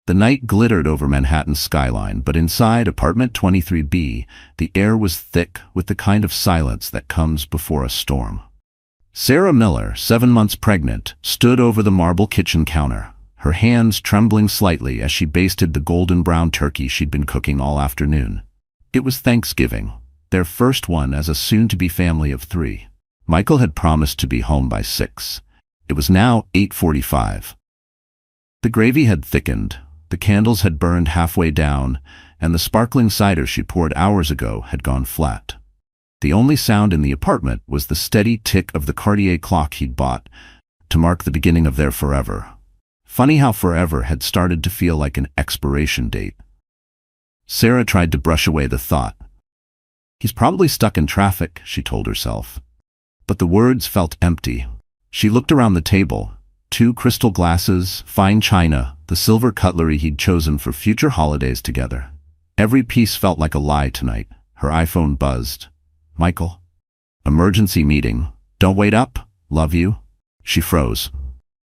The night glittered over Manhattan's skyline, but inside apartment 23B, the air was thick with the kind of silence that comes before a storm. Sarah Miller, 7 months pregnant, stood over the marble kitchen counter, her hands trembling slightly as she basted the golden brown turkey she'd been cooking all afternoon. It was Thanksgiving, their first one as a soon-to-be family of 3. Michael had promised to be home by 6. It was now 8:45. The gravy had thickened, the candles had burned halfway down, and the sparkling cider she poured hours ago had gone flat. The only sound in the apartment was the steady tick of the Cartier clock he'd bought to mark the beginning of their forever. Funny how forever had started to feel like an expiration date. Sarah tried to brush away the thought. He's probably stuck in traffic, she told herself. But the words felt empty. She looked around the table. 2 crystal glasses, fine china, the silver cutlery he'd chosen for future holidays together. Every piece felt like a lie tonight. Her iPhone buzzed. Michael? Emergency meeting. Don't wait up. Love you. She froze.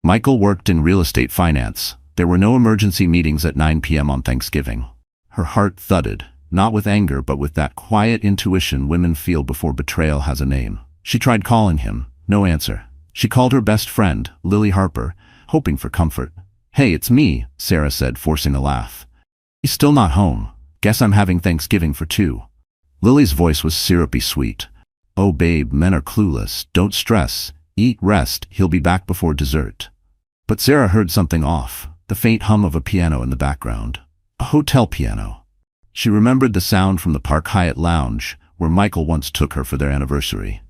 Michael worked in real estate finance. There were no emergency meetings at 9 p.m. on Thanksgiving. Her heart thudded, not with anger but with that quiet intuition women feel before betrayal has a name. She tried calling him. No answer. She called her best friend, Lily Harper, hoping for comfort. Hey, it's me, Sarah said, forcing a laugh. He's still not home. Guess I'm having Thanksgiving for 2. Lily's voice was syrupy sweet. Oh babe, men are clueless. Don't stress. Eat, rest. He'll be back before dessert. But Sarah heard something off, the faint hum of a piano in the background. A hotel piano. She remembered the sound from the Park Hyatt lounge, where Michael once took her for their anniversary.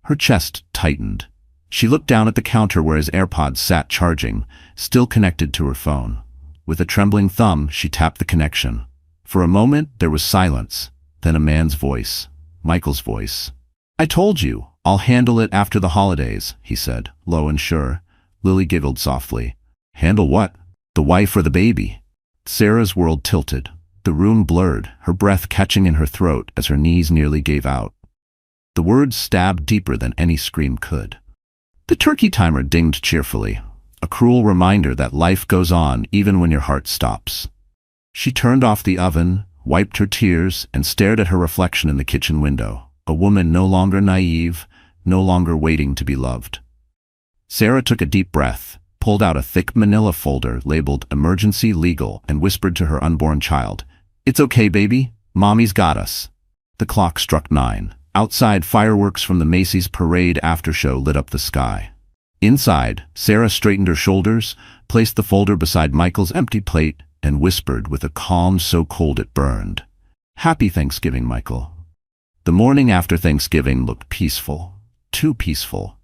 Her chest tightened. She looked down at the counter where his AirPods sat charging, still connected to her phone. With a trembling thumb, she tapped the connection. For a moment, there was silence. Then a man's voice. Michael's voice. I told you, I'll handle it after the holidays, he said, low and sure. Lily giggled softly. Handle what? The wife or the baby? Sarah's world tilted. The room blurred, her breath catching in her throat as her knees nearly gave out. The words stabbed deeper than any scream could. The turkey timer dinged cheerfully, a cruel reminder that life goes on even when your heart stops. She turned off the oven, wiped her tears, and stared at her reflection in the kitchen window, a woman no longer naive, no longer waiting to be loved. Sarah took a deep breath, pulled out a thick manila folder labeled Emergency Legal, and whispered to her unborn child, It's okay, baby. Mommy's got us. The clock struck 9. Outside, fireworks from the Macy's parade aftershow lit up the sky. Inside, Sarah straightened her shoulders, placed the folder beside Michael's empty plate, and whispered with a calm so cold it burned, Happy Thanksgiving, Michael. The morning after Thanksgiving looked peaceful, too peaceful.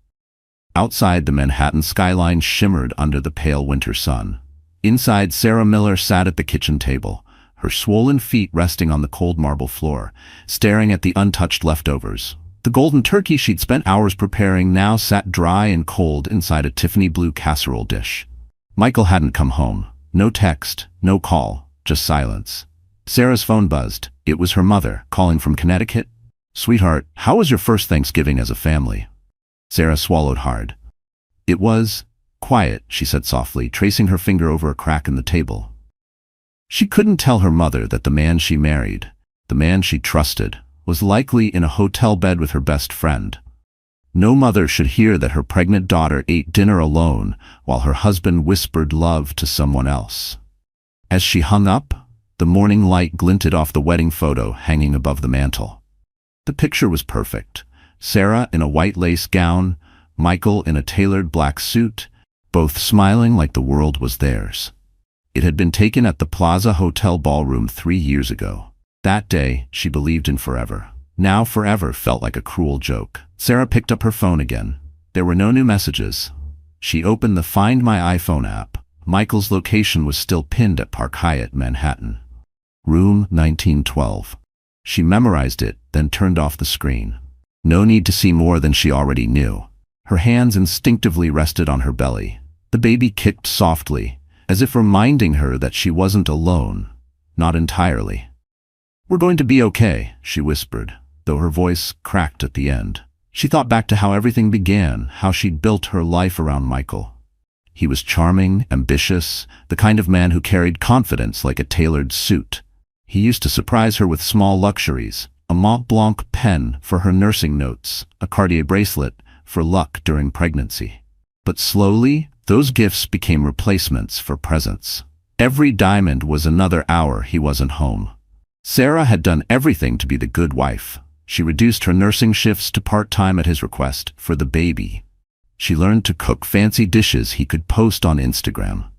Outside, the Manhattan skyline shimmered under the pale winter sun. Inside, Sarah Miller sat at the kitchen table, her swollen feet resting on the cold marble floor, staring at the untouched leftovers. The golden turkey she'd spent hours preparing now sat dry and cold inside a Tiffany blue casserole dish. Michael hadn't come home. No text, no call, just silence. Sarah's phone buzzed. It was her mother, calling from Connecticut. Sweetheart, how was your first Thanksgiving as a family? Sarah swallowed hard. It was quiet, she said softly, tracing her finger over a crack in the table. She couldn't tell her mother that the man she married, the man she trusted, was likely in a hotel bed with her best friend. No mother should hear that her pregnant daughter ate dinner alone while her husband whispered love to someone else. As she hung up, the morning light glinted off the wedding photo hanging above the mantel. The picture was perfect. Sarah in a white lace gown, Michael in a tailored black suit, both smiling like the world was theirs. It had been taken at the Plaza Hotel ballroom 3 years ago. That day, she believed in forever. Now forever felt like a cruel joke. Sarah picked up her phone again. There were no new messages. She opened the Find My iPhone app. Michael's location was still pinned at Park Hyatt, Manhattan. Room 1912. She memorized it, then turned off the screen. No need to see more than she already knew. Her hands instinctively rested on her belly. The baby kicked softly, as if reminding her that she wasn't alone. Not entirely. We're going to be okay, she whispered, though her voice cracked at the end. She thought back to how everything began, how she'd built her life around Michael. He was charming, ambitious, the kind of man who carried confidence like a tailored suit. He used to surprise her with small luxuries, a Mont Blanc pen for her nursing notes, a Cartier bracelet for luck during pregnancy. But slowly, those gifts became replacements for presents. Every diamond was another hour he wasn't home. Sarah had done everything to be the good wife. She reduced her nursing shifts to part-time at his request for the baby. She learned to cook fancy dishes he could post on Instagram.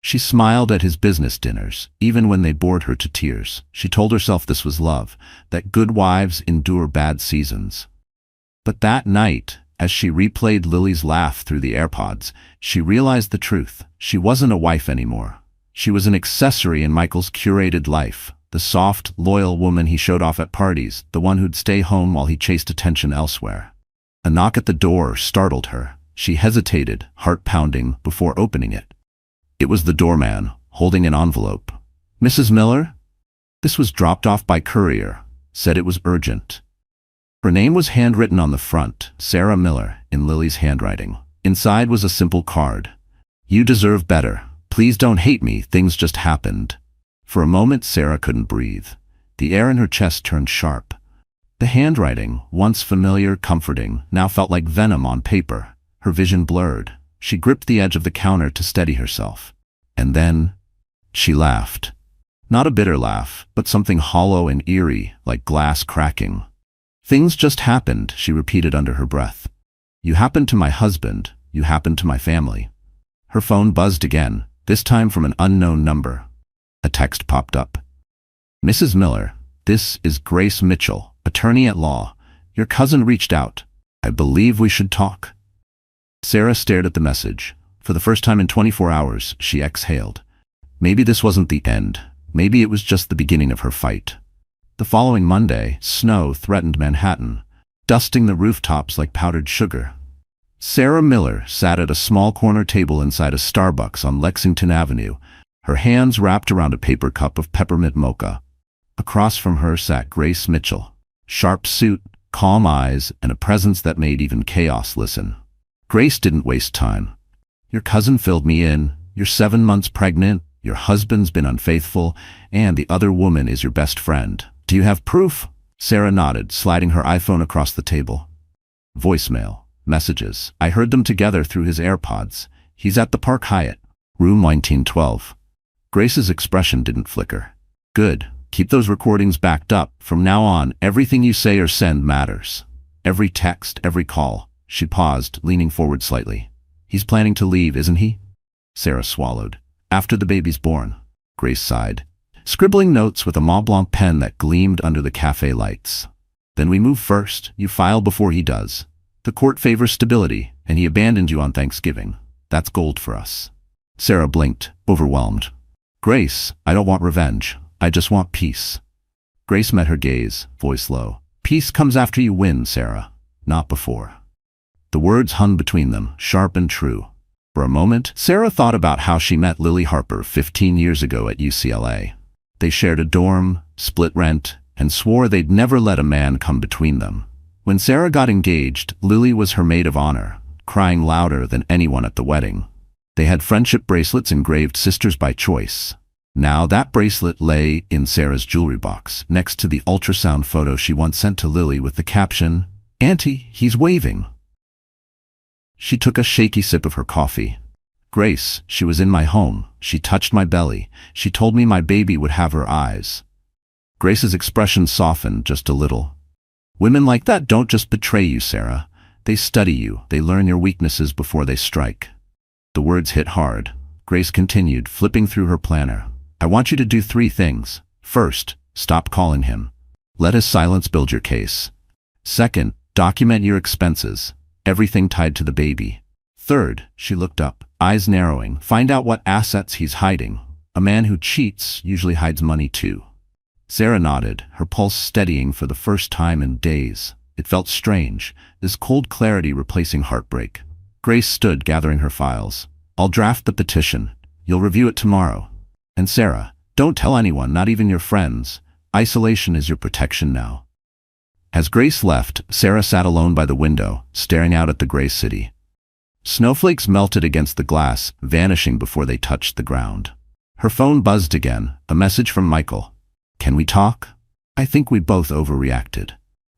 She smiled at his business dinners, even when they bored her to tears. She told herself this was love, that good wives endure bad seasons. But that night, as she replayed Lily's laugh through the AirPods, she realized the truth. She wasn't a wife anymore. She was an accessory in Michael's curated life, the soft, loyal woman he showed off at parties, the one who'd stay home while he chased attention elsewhere. A knock at the door startled her. She hesitated, heart pounding, before opening it. It was the doorman, holding an envelope. "Mrs. Miller?" This was dropped off by courier. Said it was urgent. Her name was handwritten on the front, Sarah Miller, in Lily's handwriting. Inside was a simple card. "You deserve better. Please don't hate me, things just happened." For a moment Sarah couldn't breathe. The air in her chest turned sharp. The handwriting, once familiar, comforting, now felt like venom on paper. Her vision blurred. She gripped the edge of the counter to steady herself. And then, she laughed. Not a bitter laugh, but something hollow and eerie, like glass cracking. "Things just happened," she repeated under her breath. "You happened to my husband, you happened to my family." Her phone buzzed again, this time from an unknown number. A text popped up. "Mrs. Miller, this is Grace Mitchell, attorney at law. Your cousin reached out. I believe we should talk." Sarah stared at the message. For the first time in 24 hours, she exhaled. Maybe this wasn't the end. Maybe it was just the beginning of her fight. The following Monday, snow threatened Manhattan, dusting the rooftops like powdered sugar. Sarah Miller sat at a small corner table inside a Starbucks on Lexington Avenue, her hands wrapped around a paper cup of peppermint mocha. Across from her sat Grace Mitchell. Sharp suit, calm eyes, and a presence that made even chaos listen. Grace didn't waste time. "Your cousin filled me in. You're 7 months pregnant, your husband's been unfaithful, and the other woman is your best friend. Do you have proof?" Sarah nodded, sliding her iPhone across the table. Voicemail. Messages. I heard them together through his AirPods. He's at the Park Hyatt, room 1912. Grace's expression didn't flicker. "Good. Keep those recordings backed up. From now on, everything you say or send matters. Every text, every call." She paused, leaning forward slightly. "He's planning to leave, isn't he?" Sarah swallowed. "After the baby's born." Grace sighed, scribbling notes with a Mont Blanc pen that gleamed under the cafe lights. "Then we move first. You file before he does. The court favors stability, and he abandoned you on Thanksgiving. That's gold for us." Sarah blinked, overwhelmed. "Grace, I don't want revenge. I just want peace." Grace met her gaze, voice low. "Peace comes after you win, Sarah, not before." The words hung between them, sharp and true. For a moment, Sarah thought about how she met Lily Harper 15 years ago at UCLA. They shared a dorm, split rent, and swore they'd never let a man come between them. When Sarah got engaged, Lily was her maid of honor, crying louder than anyone at the wedding. They had friendship bracelets engraved sisters by choice. Now that bracelet lay in Sarah's jewelry box, next to the ultrasound photo she once sent to Lily with the caption, "Auntie, he's waving." She took a shaky sip of her coffee. "Grace, she was in my home. She touched my belly. She told me my baby would have her eyes." Grace's expression softened just a little. "Women like that don't just betray you, Sarah. They study you. They learn your weaknesses before they strike." The words hit hard. Grace continued, flipping through her planner. "I want you to do 3 things. First, stop calling him. Let his silence build your case. Second, document your expenses. Everything tied to the baby. Third," she looked up, eyes narrowing, "find out what assets he's hiding. A man who cheats usually hides money too." Sarah nodded, her pulse steadying for the first time in days. It felt strange, this cold clarity replacing heartbreak. Grace stood, gathering her files. "I'll draft the petition. You'll review it tomorrow. And Sarah, don't tell anyone, not even your friends. Isolation is your protection now." As Grace left, Sarah sat alone by the window, staring out at the gray city. Snowflakes melted against the glass, vanishing before they touched the ground. Her phone buzzed again, a message from Michael. "Can we talk? I think we both overreacted."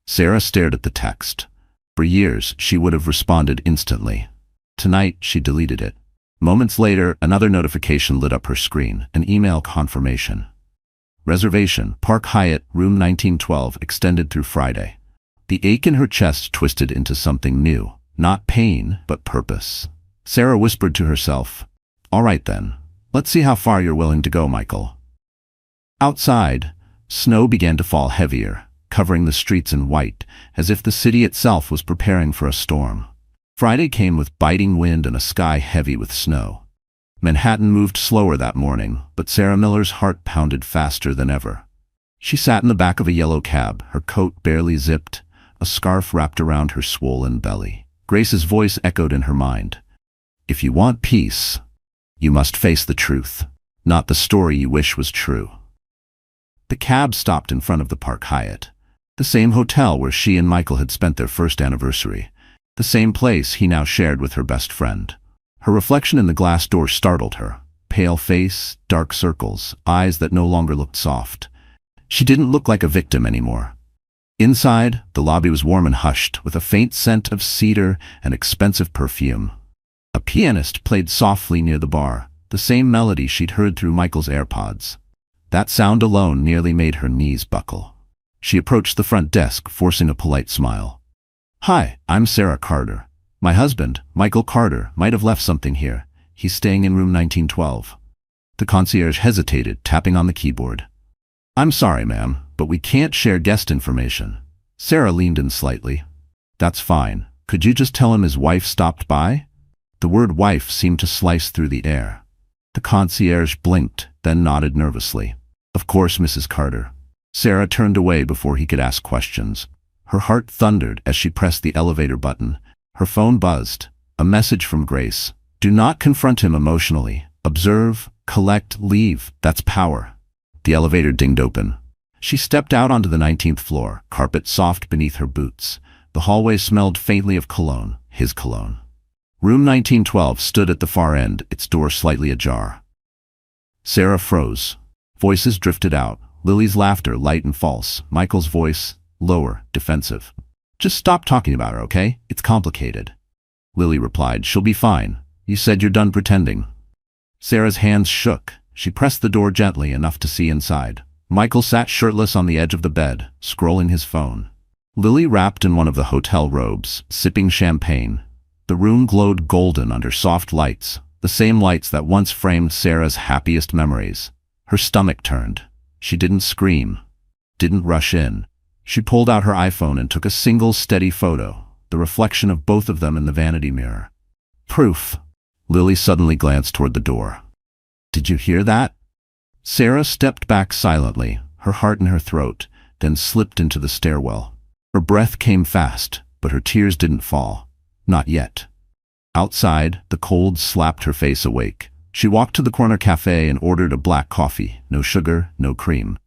Sarah stared at the text. For years, she would have responded instantly. Tonight, she deleted it. Moments later, another notification lit up her screen, an email confirmation. Reservation, Park Hyatt, room 1912, extended through Friday. The ache in her chest twisted into something new. Not pain, but purpose. Sarah whispered to herself, "All right then. Let's see how far you're willing to go, Michael." Outside, snow began to fall heavier, covering the streets in white, as if the city itself was preparing for a storm. Friday came with biting wind and a sky heavy with snow. Manhattan moved slower that morning, but Sarah Miller's heart pounded faster than ever. She sat in the back of a yellow cab, her coat barely zipped, a scarf wrapped around her swollen belly. Grace's voice echoed in her mind. "If you want peace, you must face the truth, not the story you wish was true." The cab stopped in front of the Park Hyatt, the same hotel where she and Michael had spent their first anniversary, the same place he now shared with her best friend. Her reflection in the glass door startled her. Pale face, dark circles, eyes that no longer looked soft. She didn't look like a victim anymore. Inside, the lobby was warm and hushed, with a faint scent of cedar and expensive perfume. A pianist played softly near the bar, the same melody she'd heard through Michael's AirPods. That sound alone nearly made her knees buckle. She approached the front desk, forcing a polite smile. "Hi, I'm Sarah Carter. My husband, Michael Carter, might have left something here. He's staying in room 1912. The concierge hesitated, tapping on the keyboard. "I'm sorry, ma'am, but we can't share guest information." Sarah leaned in slightly. "That's fine. Could you just tell him his wife stopped by?" The word wife seemed to slice through the air. The concierge blinked, then nodded nervously. "Of course, Mrs. Carter." Sarah turned away before he could ask questions. Her heart thundered as she pressed the elevator button. Her phone buzzed. A message from Grace. "Do not confront him emotionally. Observe, collect, leave. That's power." The elevator dinged open. She stepped out onto the 19th floor, carpet soft beneath her boots. The hallway smelled faintly of cologne, his cologne. Room 1912 stood at the far end, its door slightly ajar. Sarah froze. Voices drifted out, Lily's laughter light and false, Michael's voice lower, defensive. "Just stop talking about her, okay? It's complicated." Lily replied, "She'll be fine. You said you're done pretending." Sarah's hands shook. She pressed the door gently enough to see inside. Michael sat shirtless on the edge of the bed, scrolling his phone. Lily wrapped in one of the hotel robes, sipping champagne. The room glowed golden under soft lights, the same lights that once framed Sarah's happiest memories. Her stomach turned. She didn't scream, didn't rush in. She pulled out her iPhone and took a single steady photo, the reflection of both of them in the vanity mirror. Proof. Lily suddenly glanced toward the door. "Did you hear that?" Sarah stepped back silently, her heart in her throat, then slipped into the stairwell. Her breath came fast, but her tears didn't fall. Not yet. Outside, the cold slapped her face awake. She walked to the corner cafe and ordered a black coffee, no sugar, no cream.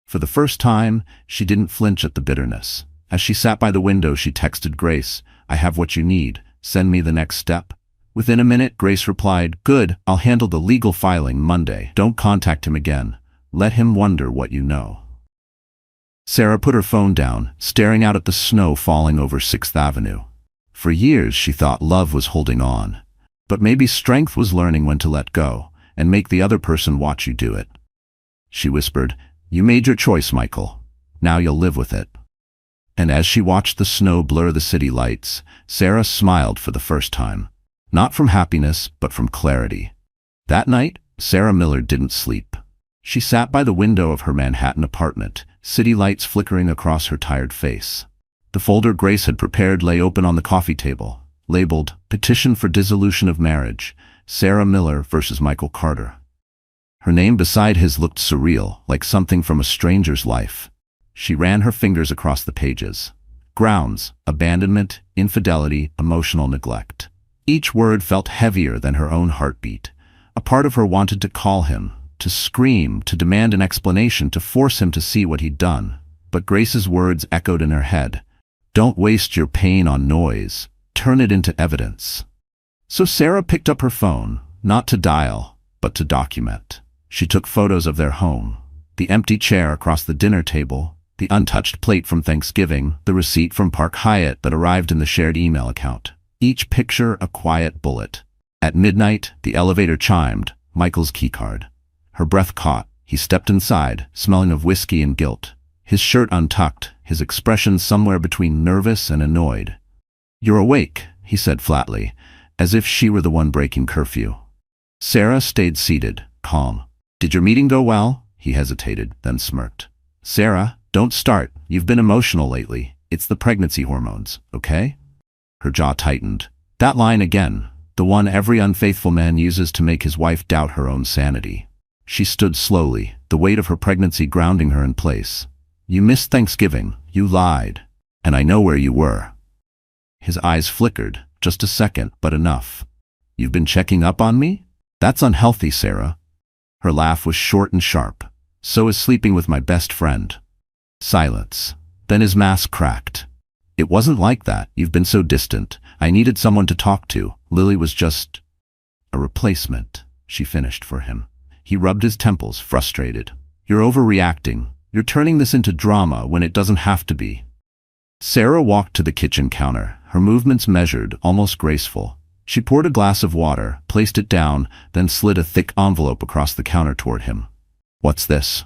For the first time, she didn't flinch at the bitterness. As she sat by the window, she texted Grace, "I have what you need. Send me the next step." Within a minute, Grace replied, "Good, I'll handle the legal filing Monday. Don't contact him again. Let him wonder what you know." Sarah put her phone down, staring out at the snow falling over 6th Avenue. For years, she thought love was holding on. But maybe strength was learning when to let go, and make the other person watch you do it. She whispered, "You made your choice, Michael. Now you'll live with it." And as she watched the snow blur the city lights, Sarah smiled for the first time. Not from happiness, but from clarity. That night, Sarah Miller didn't sleep. She sat by the window of her Manhattan apartment, city lights flickering across her tired face. The folder Grace had prepared lay open on the coffee table, labeled "Petition for Dissolution of Marriage, Sarah Miller versus Michael Carter." Her name beside his looked surreal, like something from a stranger's life. She ran her fingers across the pages. Grounds, abandonment, infidelity, emotional neglect. Each word felt heavier than her own heartbeat. A part of her wanted to call him, to scream, to demand an explanation, to force him to see what he'd done. But Grace's words echoed in her head. "Don't waste your pain on noise. Turn it into evidence." So Sarah picked up her phone, not to dial, but to document. She took photos of their home, the empty chair across the dinner table, the untouched plate from Thanksgiving, the receipt from Park Hyatt that arrived in the shared email account. Each picture a quiet bullet. At midnight, the elevator chimed, Michael's keycard. Her breath caught. He stepped inside, smelling of whiskey and guilt. His shirt untucked, his expression somewhere between nervous and annoyed. "You're awake," he said flatly, as if she were the one breaking curfew. Sarah stayed seated, calm. "Did your meeting go well?" He hesitated, then smirked. "Sarah, don't start. You've been emotional lately. It's the pregnancy hormones, okay?" Her jaw tightened. That line again, the one every unfaithful man uses to make his wife doubt her own sanity. She stood slowly, the weight of her pregnancy grounding her in place. "You missed Thanksgiving. You lied. And I know where you were." His eyes flickered, just a second, but enough. "You've been checking up on me? That's unhealthy, Sarah." Her laugh was short and sharp. "So is sleeping with my best friend." Silence. Then his mask cracked. "It wasn't like that. You've been so distant. I needed someone to talk to. Lily was just a replacement," she finished for him. He rubbed his temples, frustrated. "You're overreacting. You're turning this into drama when it doesn't have to be." Sarah walked to the kitchen counter, her movements measured, almost graceful. She poured a glass of water, placed it down, then slid a thick envelope across the counter toward him. "What's this?"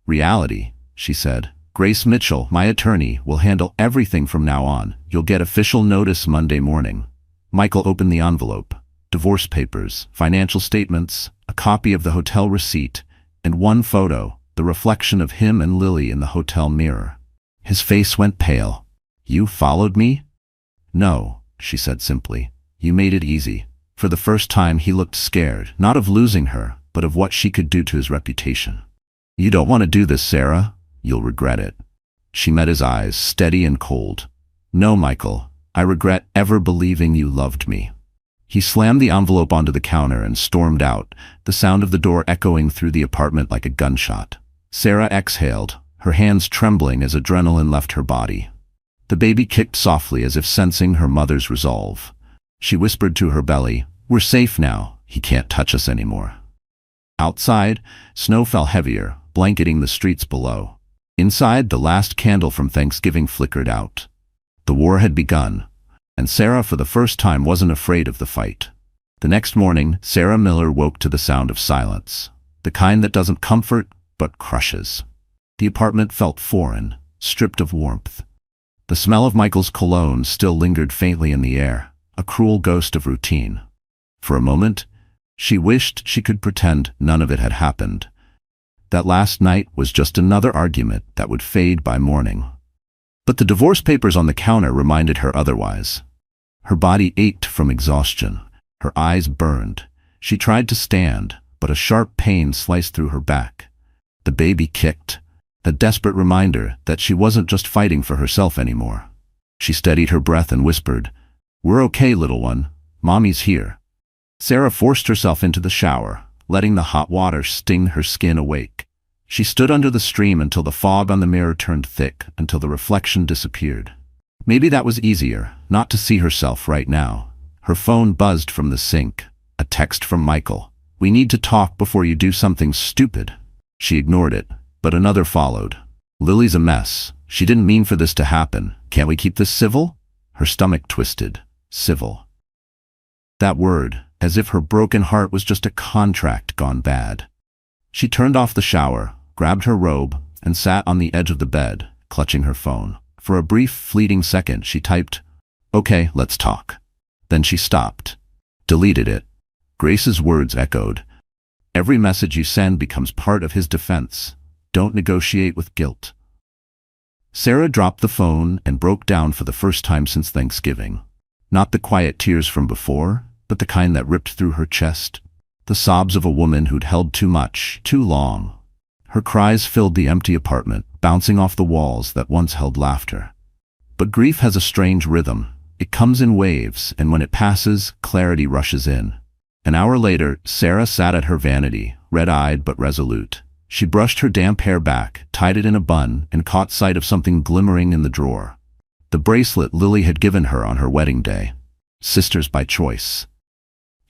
"Reality," she said. "Grace Mitchell, my attorney, will handle everything from now on. You'll get official notice Monday morning." Michael opened the envelope. Divorce papers, financial statements, a copy of the hotel receipt, and one photo, the reflection of him and Lily in the hotel mirror. His face went pale. "You followed me?" "No," she said simply. "You made it easy." For the first time he looked scared, not of losing her, but of what she could do to his reputation. "You don't want to do this, Sarah. You'll regret it." She met his eyes, steady and cold. "No, Michael, I regret ever believing you loved me." He slammed the envelope onto the counter and stormed out, the sound of the door echoing through the apartment like a gunshot. Sarah exhaled, her hands trembling as adrenaline left her body. The baby kicked softly as if sensing her mother's resolve. She whispered to her belly, "We're safe now. He can't touch us anymore." Outside, snow fell heavier, blanketing the streets below. Inside, the last candle from Thanksgiving flickered out. The war had begun, and Sarah for the first time wasn't afraid of the fight. The next morning, Sarah Miller woke to the sound of silence, the kind that doesn't comfort, but crushes. The apartment felt foreign, stripped of warmth. The smell of Michael's cologne still lingered faintly in the air, a cruel ghost of routine. For a moment, she wished she could pretend none of it had happened. That last night was just another argument that would fade by morning. But the divorce papers on the counter reminded her otherwise. Her body ached from exhaustion. Her eyes burned. She tried to stand, but a sharp pain sliced through her back. The baby kicked, a desperate reminder that she wasn't just fighting for herself anymore. She steadied her breath and whispered, "We're okay, little one. Mommy's here." Sarah forced herself into the shower, letting the hot water sting her skin awake. She stood under the stream until the fog on the mirror turned thick, until the reflection disappeared. Maybe that was easier, not to see herself right now. Her phone buzzed from the sink. A text from Michael. "We need to talk before you do something stupid." She ignored it, but another followed. "Lily's a mess. She didn't mean for this to happen. Can't we keep this civil?" Her stomach twisted. Civil. That word, as if her broken heart was just a contract gone bad. She turned off the shower, grabbed her robe, and sat on the edge of the bed, clutching her phone. For a brief, fleeting second, she typed, "Okay, let's talk." Then she stopped, deleted it. Grace's words echoed. "Every message you send becomes part of his defense. Don't negotiate with guilt." Sarah dropped the phone and broke down for the first time since Thanksgiving. Not the quiet tears from before, but the kind that ripped through her chest. The sobs of a woman who'd held too much, too long. Her cries filled the empty apartment, bouncing off the walls that once held laughter. But grief has a strange rhythm. It comes in waves, and when it passes, clarity rushes in. An hour later, Sarah sat at her vanity, red-eyed but resolute. She brushed her damp hair back, tied it in a bun, and caught sight of something glimmering in the drawer. The bracelet Lily had given her on her wedding day. Sisters by choice.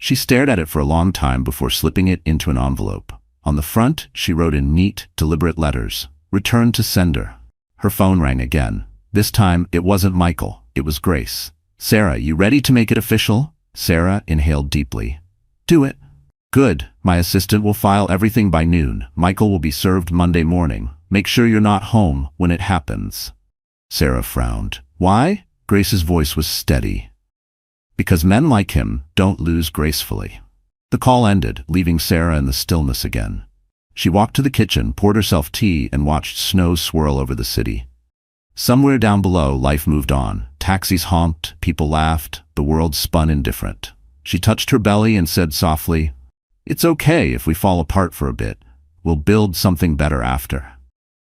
She stared at it for a long time before slipping it into an envelope. On the front, she wrote in neat, deliberate letters, "Return to sender." Her phone rang again. This time, it wasn't Michael, it was Grace. "Sarah, you ready to make it official?" Sarah inhaled deeply. "Do it." "Good. My assistant will file everything by noon. Michael will be served Monday morning. Make sure you're not home when it happens." Sarah frowned. "Why?" Grace's voice was steady. "Because men like him don't lose gracefully." The call ended, leaving Sarah in the stillness again. She walked to the kitchen, poured herself tea, and watched snow swirl over the city. Somewhere down below, life moved on. Taxis honked, people laughed, the world spun indifferent. She touched her belly and said softly, "It's okay if we fall apart for a bit. We'll build something better after."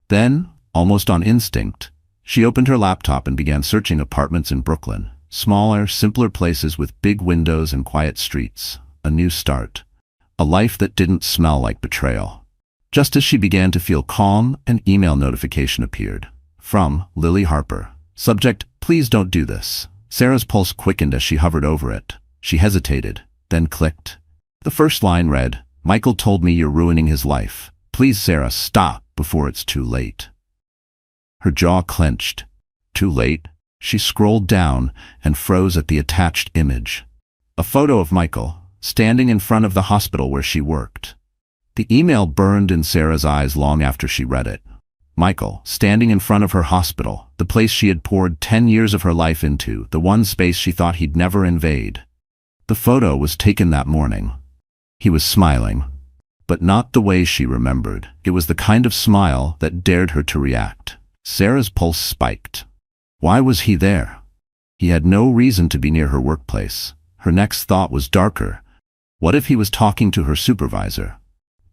Then, almost on instinct, she opened her laptop and began searching apartments in Brooklyn. Smaller, simpler places with big windows and quiet streets. A new start. A life that didn't smell like betrayal. Just as she began to feel calm, an email notification appeared. From Lily Harper. Subject, "Please don't do this." Sarah's pulse quickened as she hovered over it. She hesitated, then clicked. The first line read, "Michael told me you're ruining his life. Please, Sarah, stop before it's too late." Her jaw clenched. Too late? She scrolled down and froze at the attached image. A photo of Michael, standing in front of the hospital where she worked. The email burned in Sarah's eyes long after she read it. Michael, standing in front of her hospital, the place she had poured 10 years of her life into, the one space she thought he'd never invade. The photo was taken that morning. He was smiling, but not the way she remembered. It was the kind of smile that dared her to react. Sarah's pulse spiked. Why was he there? He had no reason to be near her workplace. Her next thought was darker. What if he was talking to her supervisor,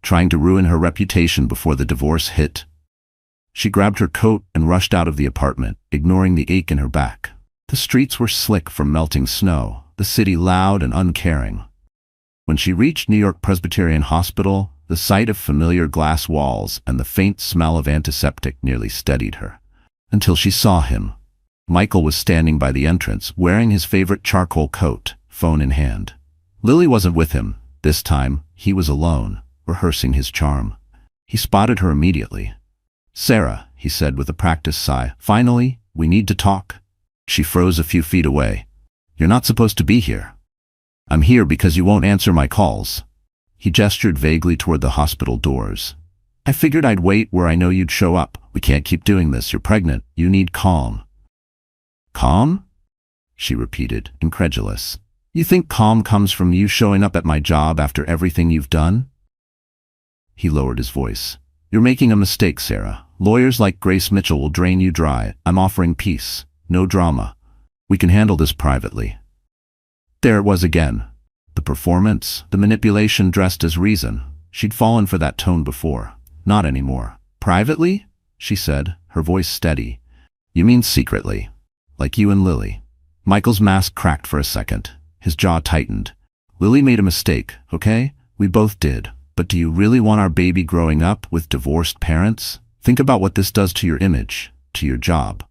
trying to ruin her reputation before the divorce hit? She grabbed her coat and rushed out of the apartment, ignoring the ache in her back. The streets were slick from melting snow, the city loud and uncaring. When she reached New York Presbyterian Hospital, the sight of familiar glass walls and the faint smell of antiseptic nearly steadied her. Until she saw him. Michael was standing by the entrance, wearing his favorite charcoal coat, phone in hand. Lily wasn't with him. This time, he was alone, rehearsing his charm. He spotted her immediately. "Sarah," he said with a practiced sigh, "finally, we need to talk." She froze a few feet away. "You're not supposed to be here." "I'm here because you won't answer my calls." He gestured vaguely toward the hospital doors. "I figured I'd wait where I know you'd show up. We can't keep doing this. You're pregnant. You need calm." "Calm?" she repeated, incredulous. "You think calm comes from you showing up at my job after everything you've done?" He lowered his voice. "You're making a mistake, Sarah. Lawyers like Grace Mitchell will drain you dry. I'm offering peace. No drama. We can handle this privately." There it was again. The performance, the manipulation dressed as reason. She'd fallen for that tone before. Not anymore. "Privately?" she said, her voice steady. "You mean secretly. Like you and Lily." Michael's mask cracked for a second. His jaw tightened. "Lily made a mistake, okay? We both did. But do you really want our baby growing up with divorced parents? Think about what this does to your image, to your job."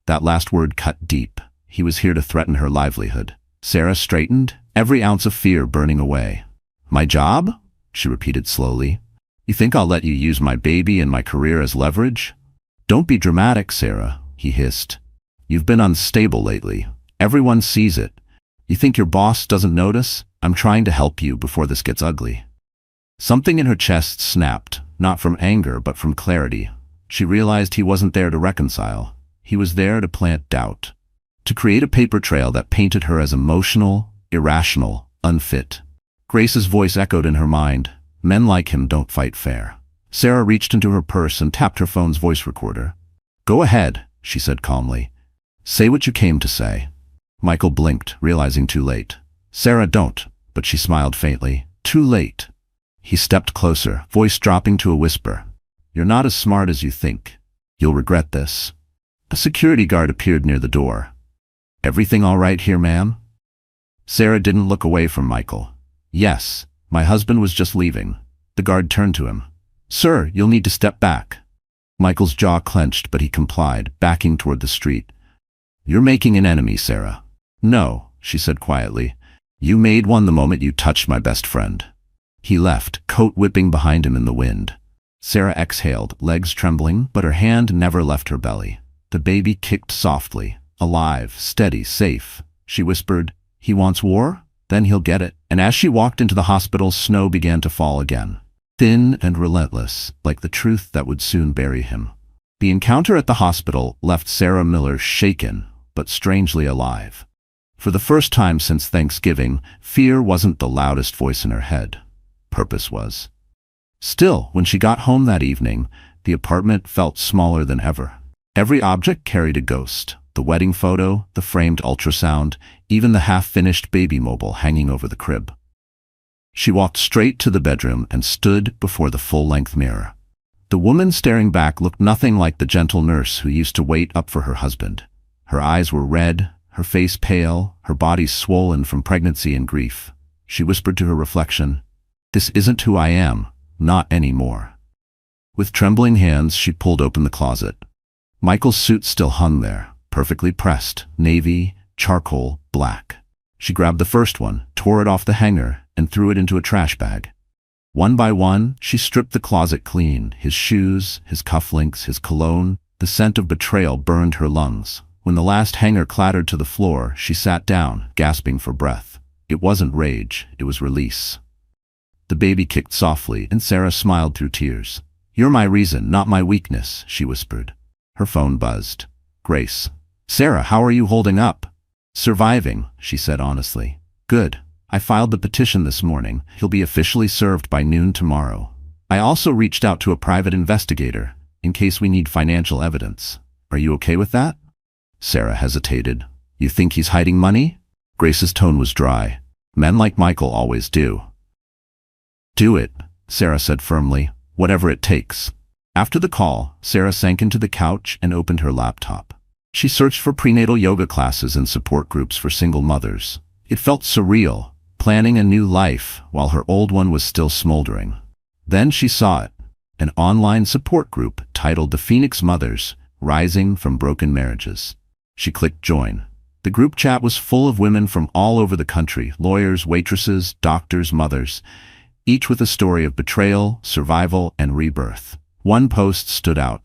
That last word cut deep. He was here to threaten her livelihood. Sarah straightened, every ounce of fear burning away. "My job?" she repeated slowly. "You think I'll let you use my baby and my career as leverage?" "Don't be dramatic, Sarah," he hissed. "You've been unstable lately. Everyone sees it. You think your boss doesn't notice? I'm trying to help you before this gets ugly." Something in her chest snapped, not from anger but from clarity. She realized he wasn't there to reconcile. He was there to plant doubt. To create a paper trail that painted her as emotional, irrational, unfit. Grace's voice echoed in her mind. Men like him don't fight fair. Sarah reached into her purse and tapped her phone's voice recorder. "Go ahead," she said calmly. "Say what you came to say." Michael blinked, realizing too late. "Sarah, don't," but she smiled faintly. "Too late." He stepped closer, voice dropping to a whisper. "You're not as smart as you think. You'll regret this." A security guard appeared near the door. "Everything all right here, ma'am?" Sarah didn't look away from Michael. "Yes, my husband was just leaving." The guard turned to him. "Sir, you'll need to step back." Michael's jaw clenched, but he complied, backing toward the street. "You're making an enemy, Sarah." "No," she said quietly. You made one the moment you touched my best friend." He left, coat whipping behind him in the wind. Sarah exhaled, legs trembling, but her hand never left her belly. The baby kicked softly. "Alive, steady, safe." She whispered, "He wants war? Then he'll get it." And as she walked into the hospital, snow began to fall again. Thin and relentless, like the truth that would soon bury him. The encounter at the hospital left Sarah Miller shaken, but strangely alive. For the first time since Thanksgiving, fear wasn't the loudest voice in her head. Purpose was. Still, when she got home that evening, the apartment felt smaller than ever. Every object carried a ghost. The wedding photo, the framed ultrasound, even the half-finished baby mobile hanging over the crib. She walked straight to the bedroom and stood before the full-length mirror. The woman staring back looked nothing like the gentle nurse who used to wait up for her husband. Her eyes were red, her face pale, her body swollen from pregnancy and grief. She whispered to her reflection, "This isn't who I am, not anymore." With trembling hands, she pulled open the closet. Michael's suit still hung there, perfectly pressed, navy, charcoal, black. She grabbed the first one, tore it off the hanger, and threw it into a trash bag. One by one, she stripped the closet clean, his shoes, his cufflinks, his cologne. The scent of betrayal burned her lungs. When the last hanger clattered to the floor, she sat down, gasping for breath. It wasn't rage, it was release. The baby kicked softly, and Sarah smiled through tears. "You're my reason, not my weakness," she whispered. Her phone buzzed. "Grace." "Sarah, how are you holding up?" "Surviving," she said honestly. "Good. I filed the petition this morning. He'll be officially served by noon tomorrow. I also reached out to a private investigator, in case we need financial evidence. Are you okay with that?" Sarah hesitated. "You think he's hiding money?" Grace's tone was dry. "Men like Michael always do." "Do it," Sarah said firmly. "Whatever it takes." After the call, Sarah sank into the couch and opened her laptop. She searched for prenatal yoga classes and support groups for single mothers. It felt surreal, planning a new life while her old one was still smoldering. Then she saw it, an online support group titled The Phoenix Mothers, Rising from Broken Marriages. She clicked join. The group chat was full of women from all over the country, lawyers, waitresses, doctors, mothers, each with a story of betrayal, survival, and rebirth. One post stood out.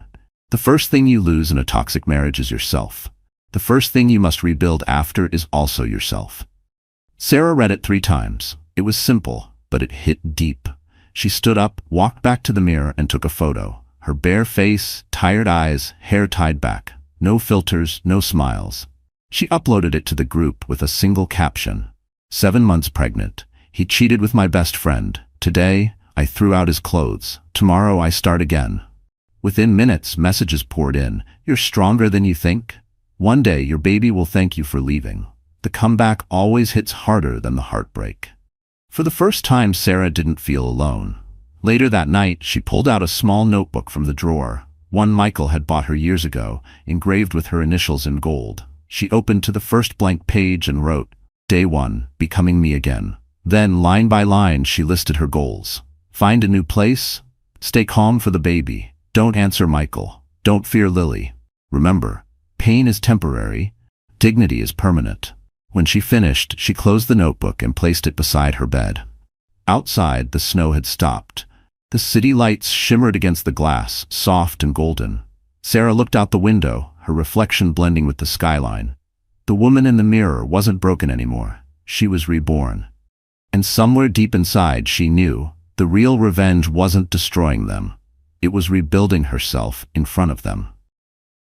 "The first thing you lose in a toxic marriage is yourself. The first thing you must rebuild after is also yourself." Sarah read it 3 times. It was simple, but it hit deep. She stood up, walked back to the mirror, and took a photo. Her bare face, tired eyes, hair tied back. No filters, no smiles. She uploaded it to the group with a single caption. 7 months pregnant. He cheated with my best friend. Today, I threw out his clothes. Tomorrow I start again. Within minutes, messages poured in. "You're stronger than you think. One day your baby will thank you for leaving." The comeback always hits harder than the heartbreak. For the first time, Sarah didn't feel alone. Later that night, she pulled out a small notebook from the drawer, one Michael had bought her years ago, engraved with her initials in gold. She opened to the first blank page and wrote, "Day 1, becoming me again." Then, line by line, she listed her goals. Find a new place. Stay calm for the baby. Don't answer Michael. Don't fear Lily. Remember, pain is temporary. Dignity is permanent. When she finished, she closed the notebook and placed it beside her bed. Outside, the snow had stopped. The city lights shimmered against the glass, soft and golden. Sarah looked out the window, her reflection blending with the skyline. The woman in the mirror wasn't broken anymore. She was reborn. And somewhere deep inside, she knew the real revenge wasn't destroying them. It was rebuilding herself in front of them.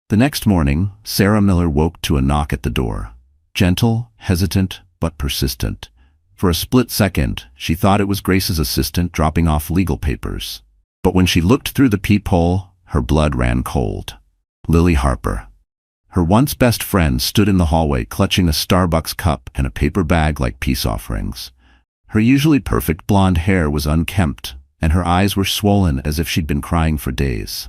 The next morning, Sarah Miller woke to a knock at the door. Gentle, hesitant, but persistent. For a split second, she thought it was Grace's assistant dropping off legal papers. But when she looked through the peephole, her blood ran cold. Lily Harper. Her once best friend stood in the hallway clutching a Starbucks cup and a paper bag like peace offerings. Her usually perfect blonde hair was unkempt, and her eyes were swollen as if she'd been crying for days.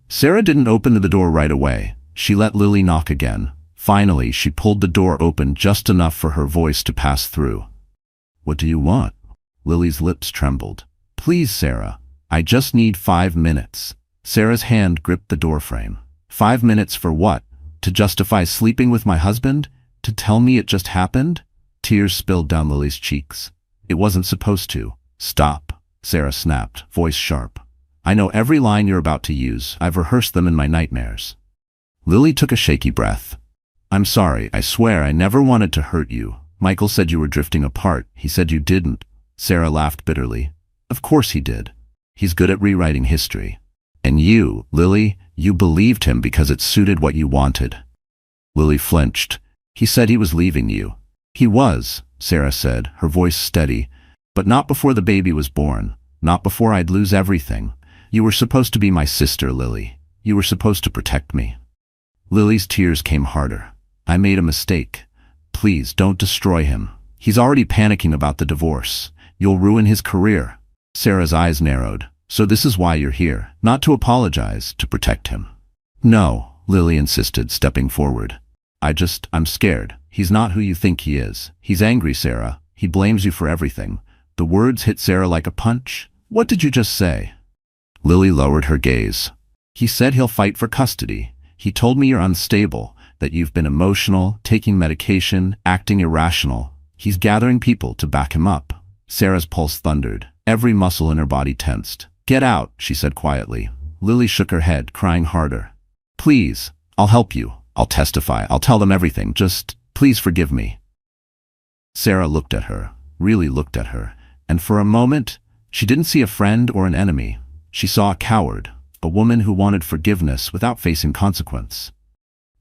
Sarah didn't open the door right away. She let Lily knock again. Finally, she pulled the door open just enough for her voice to pass through. "What do you want?" Lily's lips trembled. "Please, Sarah. I just need 5 minutes." Sarah's hand gripped the doorframe. 5 minutes for what? To justify sleeping with my husband? To tell me it just happened? Tears spilled down Lily's cheeks. It wasn't supposed to. Stop, Sarah snapped, voice sharp. I know every line you're about to use. I've rehearsed them in my nightmares. Lily took a shaky breath. I'm sorry, I swear I never wanted to hurt you. Michael said you were drifting apart. He said you didn't. Sarah laughed bitterly. Of course he did. He's good at rewriting history. And you, Lily, you believed him because it suited what you wanted. Lily flinched. He said he was leaving you. He was, Sarah said, her voice steady. But not before the baby was born. Not before I'd lose everything. You were supposed to be my sister, Lily. You were supposed to protect me. Lily's tears came harder. I made a mistake. Please, don't destroy him. He's already panicking about the divorce. You'll ruin his career. Sarah's eyes narrowed. So this is why you're here. Not to apologize, to protect him. No, Lily insisted, stepping forward. I'm scared. He's not who you think he is. He's angry, Sarah. He blames you for everything. The words hit Sarah like a punch. What did you just say? Lily lowered her gaze. He said he'll fight for custody. He told me you're unstable, that you've been emotional, taking medication, acting irrational. He's gathering people to back him up. Sarah's pulse thundered. Every muscle in her body tensed. Get out, she said quietly. Lily shook her head, crying harder. Please, I'll help you. I'll testify. I'll tell them everything. Just, please forgive me. Sarah looked at her, really looked at her, and for a moment, she didn't see a friend or an enemy. She saw a coward, a woman who wanted forgiveness without facing consequence.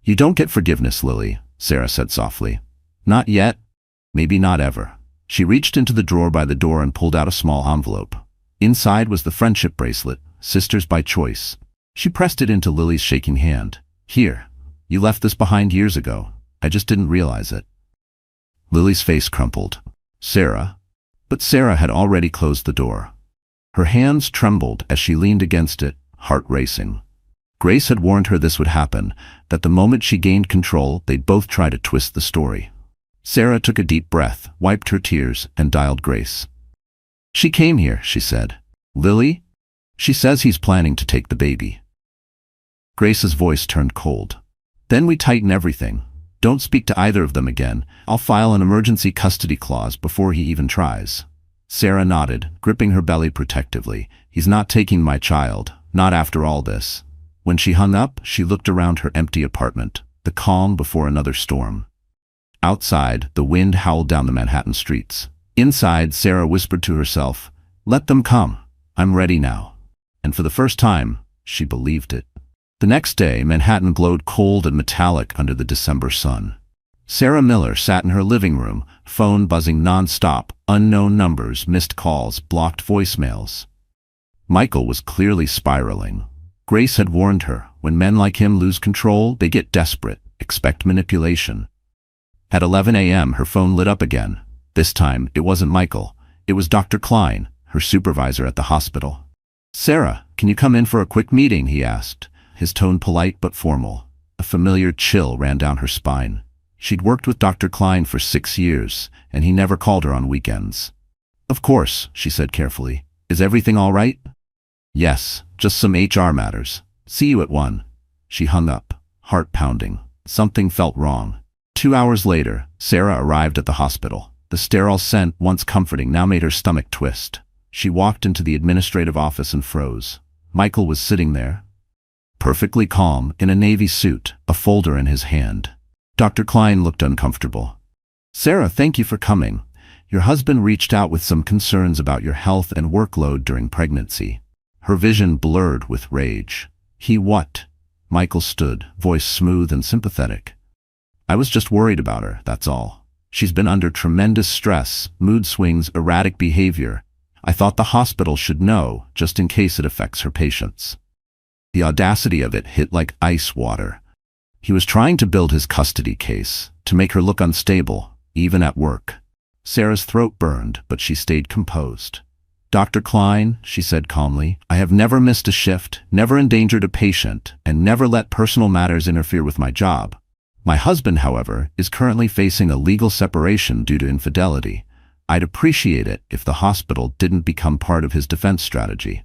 You don't get forgiveness, Lily, Sarah said softly. Not yet. Maybe not ever. She reached into the drawer by the door and pulled out a small envelope. Inside was the friendship bracelet, sisters by choice. She pressed it into Lily's shaking hand. Here, you left this behind years ago. I just didn't realize it. Lily's face crumpled. Sarah? But Sarah had already closed the door. Her hands trembled as she leaned against it, heart racing. Grace had warned her this would happen, that the moment she gained control, they'd both try to twist the story. Sarah took a deep breath, wiped her tears, and dialed Grace. She came here, she said. Lily? She says he's planning to take the baby. Grace's voice turned cold. Then we tighten everything. Don't speak to either of them again. I'll file an emergency custody clause before he even tries. Sarah nodded, gripping her belly protectively. He's not taking my child, not after all this. When she hung up, she looked around her empty apartment, the calm before another storm. Outside, the wind howled down the Manhattan streets. Inside, Sarah whispered to herself, let them come. I'm ready now. And for the first time, she believed it. The next day, Manhattan glowed cold and metallic under the December sun. Sarah Miller sat in her living room, phone buzzing non-stop, unknown numbers, missed calls, blocked voicemails. Michael was clearly spiraling. Grace had warned her, when men like him lose control, they get desperate, expect manipulation. At 11 a.m., her phone lit up again. This time, it wasn't Michael. It was Dr. Klein, her supervisor at the hospital. Sarah, can you come in for a quick meeting? He asked, his tone polite but formal. A familiar chill ran down her spine. She'd worked with Dr. Klein for 6 years, and he never called her on weekends. Of course, she said carefully. Is everything all right? Yes, just some HR matters. See you at 1. She hung up, heart pounding. Something felt wrong. 2 hours later, Sarah arrived at the hospital. The sterile scent, once comforting, now made her stomach twist. She walked into the administrative office and froze. Michael was sitting there, perfectly calm, in a navy suit, a folder in his hand. Dr. Klein looked uncomfortable. Sarah, thank you for coming. Your husband reached out with some concerns about your health and workload during pregnancy. Her vision blurred with rage. He what? Michael stood, voice smooth and sympathetic. I was just worried about her, that's all. She's been under tremendous stress, mood swings, erratic behavior. I thought the hospital should know, just in case it affects her patients. The audacity of it hit like ice water. He was trying to build his custody case, to make her look unstable, even at work. Sarah's throat burned, but she stayed composed. Dr. Klein, she said calmly, I have never missed a shift, never endangered a patient, and never let personal matters interfere with my job. My husband, however, is currently facing a legal separation due to infidelity. I'd appreciate it if the hospital didn't become part of his defense strategy.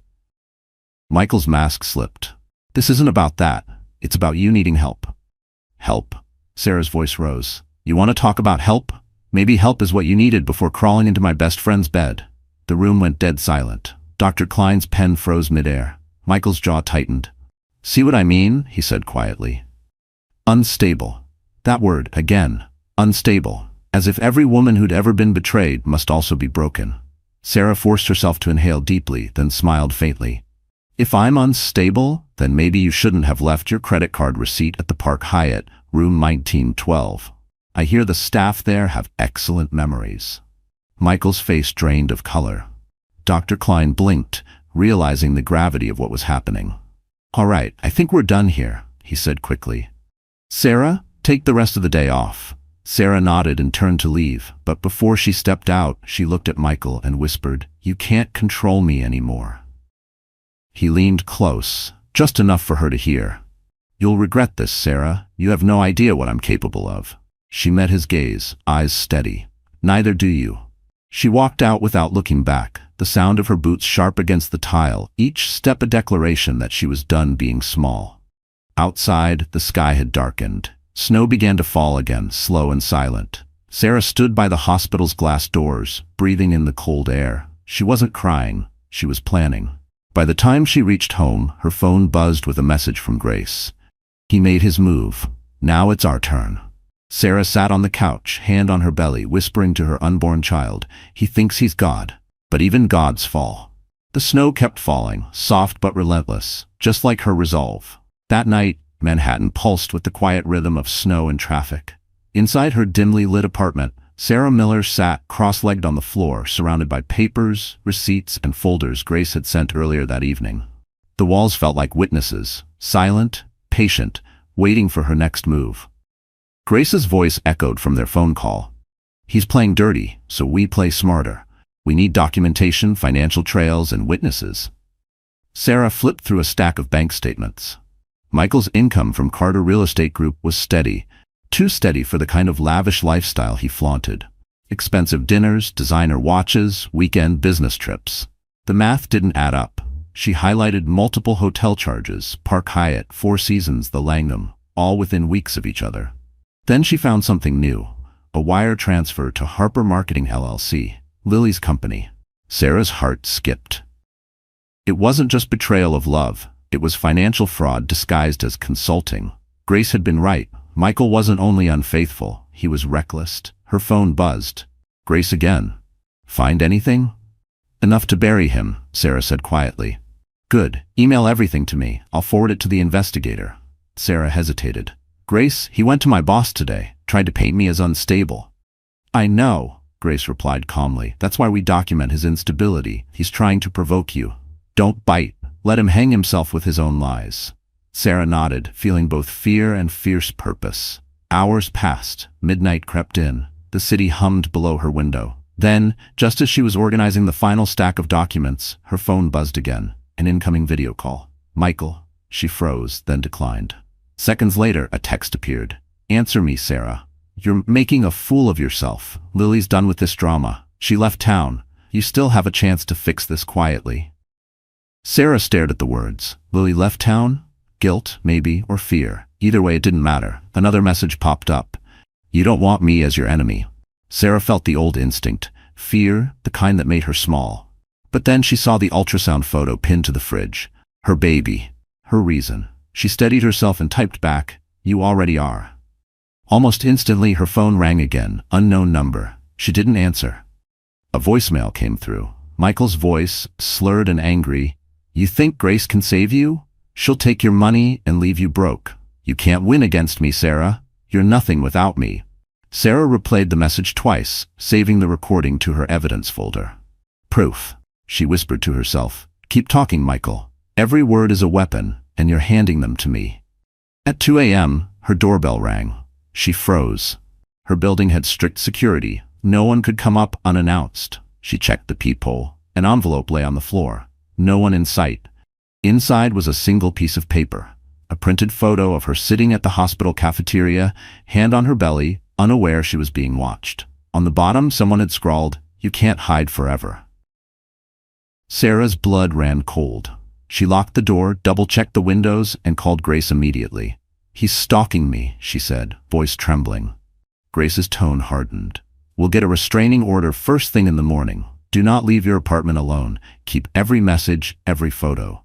Michael's mask slipped. This isn't about that. It's about you needing help. Help? Sarah's voice rose. You want to talk about help? Maybe help is what you needed before crawling into my best friend's bed." The room went dead silent. Dr. Klein's pen froze midair. Michael's jaw tightened. "See what I mean?" he said quietly. Unstable. That word, again. Unstable. As if every woman who'd ever been betrayed must also be broken. Sarah forced herself to inhale deeply, then smiled faintly. "If I'm unstable, then maybe you shouldn't have left your credit card receipt at the Park Hyatt, room 1912. I hear the staff there have excellent memories." Michael's face drained of color. Dr. Klein blinked, realizing the gravity of what was happening. "All right, I think we're done here," he said quickly. "Sarah, take the rest of the day off." Sarah nodded and turned to leave, but before she stepped out, she looked at Michael and whispered, "You can't control me anymore." He leaned close, just enough for her to hear. "You'll regret this, Sarah. You have no idea what I'm capable of." She met his gaze, eyes steady. "Neither do you." She walked out without looking back, the sound of her boots sharp against the tile, each step a declaration that she was done being small. Outside, the sky had darkened. Snow began to fall again, slow and silent. Sarah stood by the hospital's glass doors, breathing in the cold air. She wasn't crying, she was planning. By the time she reached home, her phone buzzed with a message from Grace. He made his move. Now it's our turn. Sarah sat on the couch, hand on her belly, whispering to her unborn child, "He thinks he's God, but even gods fall." The snow kept falling, soft but relentless, just like her resolve. That night, Manhattan pulsed with the quiet rhythm of snow and traffic. Inside her dimly lit apartment, Sarah Miller sat cross-legged on the floor, surrounded by papers, receipts, and folders Grace had sent earlier that evening. The walls felt like witnesses, silent, patient, waiting for her next move. Grace's voice echoed from their phone call. "He's playing dirty, so we play smarter. We need documentation, financial trails, and witnesses." Sarah flipped through a stack of bank statements. Michael's income from Carter Real Estate Group was steady, too steady for the kind of lavish lifestyle he flaunted. Expensive dinners, designer watches, weekend business trips. The math didn't add up. She highlighted multiple hotel charges, Park Hyatt, Four Seasons, the Langham, all within weeks of each other. Then she found something new, a wire transfer to Harper Marketing LLC, Lily's company. Sarah's heart skipped. It wasn't just betrayal of love. It was financial fraud disguised as consulting. Grace had been right. Michael wasn't only unfaithful, he was reckless. Her phone buzzed. Grace again. "Find anything?" "Enough to bury him," Sarah said quietly. "Good. Email everything to me. I'll forward it to the investigator." Sarah hesitated. "Grace, he went to my boss today, tried to paint me as unstable." "I know," Grace replied calmly. "That's why we document his instability. He's trying to provoke you. Don't bite. Let him hang himself with his own lies." Sarah nodded, feeling both fear and fierce purpose. Hours passed. Midnight crept in. The city hummed below her window. Then, just as she was organizing the final stack of documents, her phone buzzed again. An incoming video call. "Michael." She froze, then declined. Seconds later, a text appeared. "Answer me, Sarah. You're making a fool of yourself. Lily's done with this drama. She left town. You still have a chance to fix this quietly." Sarah stared at the words. Lily left town? Guilt, maybe, or fear. Either way, it didn't matter. Another message popped up. "You don't want me as your enemy." Sarah felt the old instinct. Fear, the kind that made her small. But then she saw the ultrasound photo pinned to the fridge. Her baby. Her reason. She steadied herself and typed back, "You already are." Almost instantly, her phone rang again. Unknown number. She didn't answer. A voicemail came through. Michael's voice, slurred and angry. "You think Grace can save you? She'll take your money and leave you broke. You can't win against me, Sarah. You're nothing without me." Sarah replayed the message twice, saving the recording to her evidence folder. "Proof," she whispered to herself. "Keep talking, Michael. Every word is a weapon, and you're handing them to me." At 2 a.m., her doorbell rang. She froze. Her building had strict security. No one could come up unannounced. She checked the peephole. An envelope lay on the floor. No one in sight. Inside was a single piece of paper. A printed photo of her sitting at the hospital cafeteria, hand on her belly, unaware she was being watched. On the bottom, someone had scrawled, "You can't hide forever." Sarah's blood ran cold. She locked the door, double-checked the windows, and called Grace immediately. "He's stalking me," she said, voice trembling. Grace's tone hardened. We'll get a restraining order first thing in the morning. Do not leave your apartment alone. Keep every message, every photo."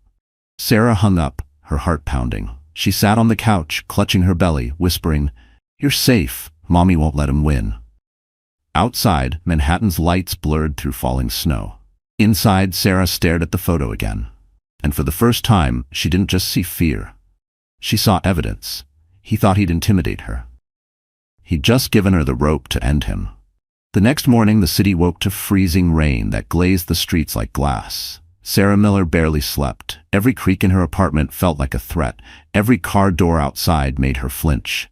Sarah hung up, her heart pounding. She sat on the couch, clutching her belly, whispering, "You're safe. Mommy won't let him win." Outside, Manhattan's lights blurred through falling snow. Inside, Sarah stared at the photo again. And for the first time, she didn't just see fear. She saw evidence. He thought he'd intimidate her. He'd just given her the rope to end him. The next morning, the city woke to freezing rain that glazed the streets like glass. Sarah Miller barely slept. Every creak in her apartment felt like a threat. Every car door outside made her flinch.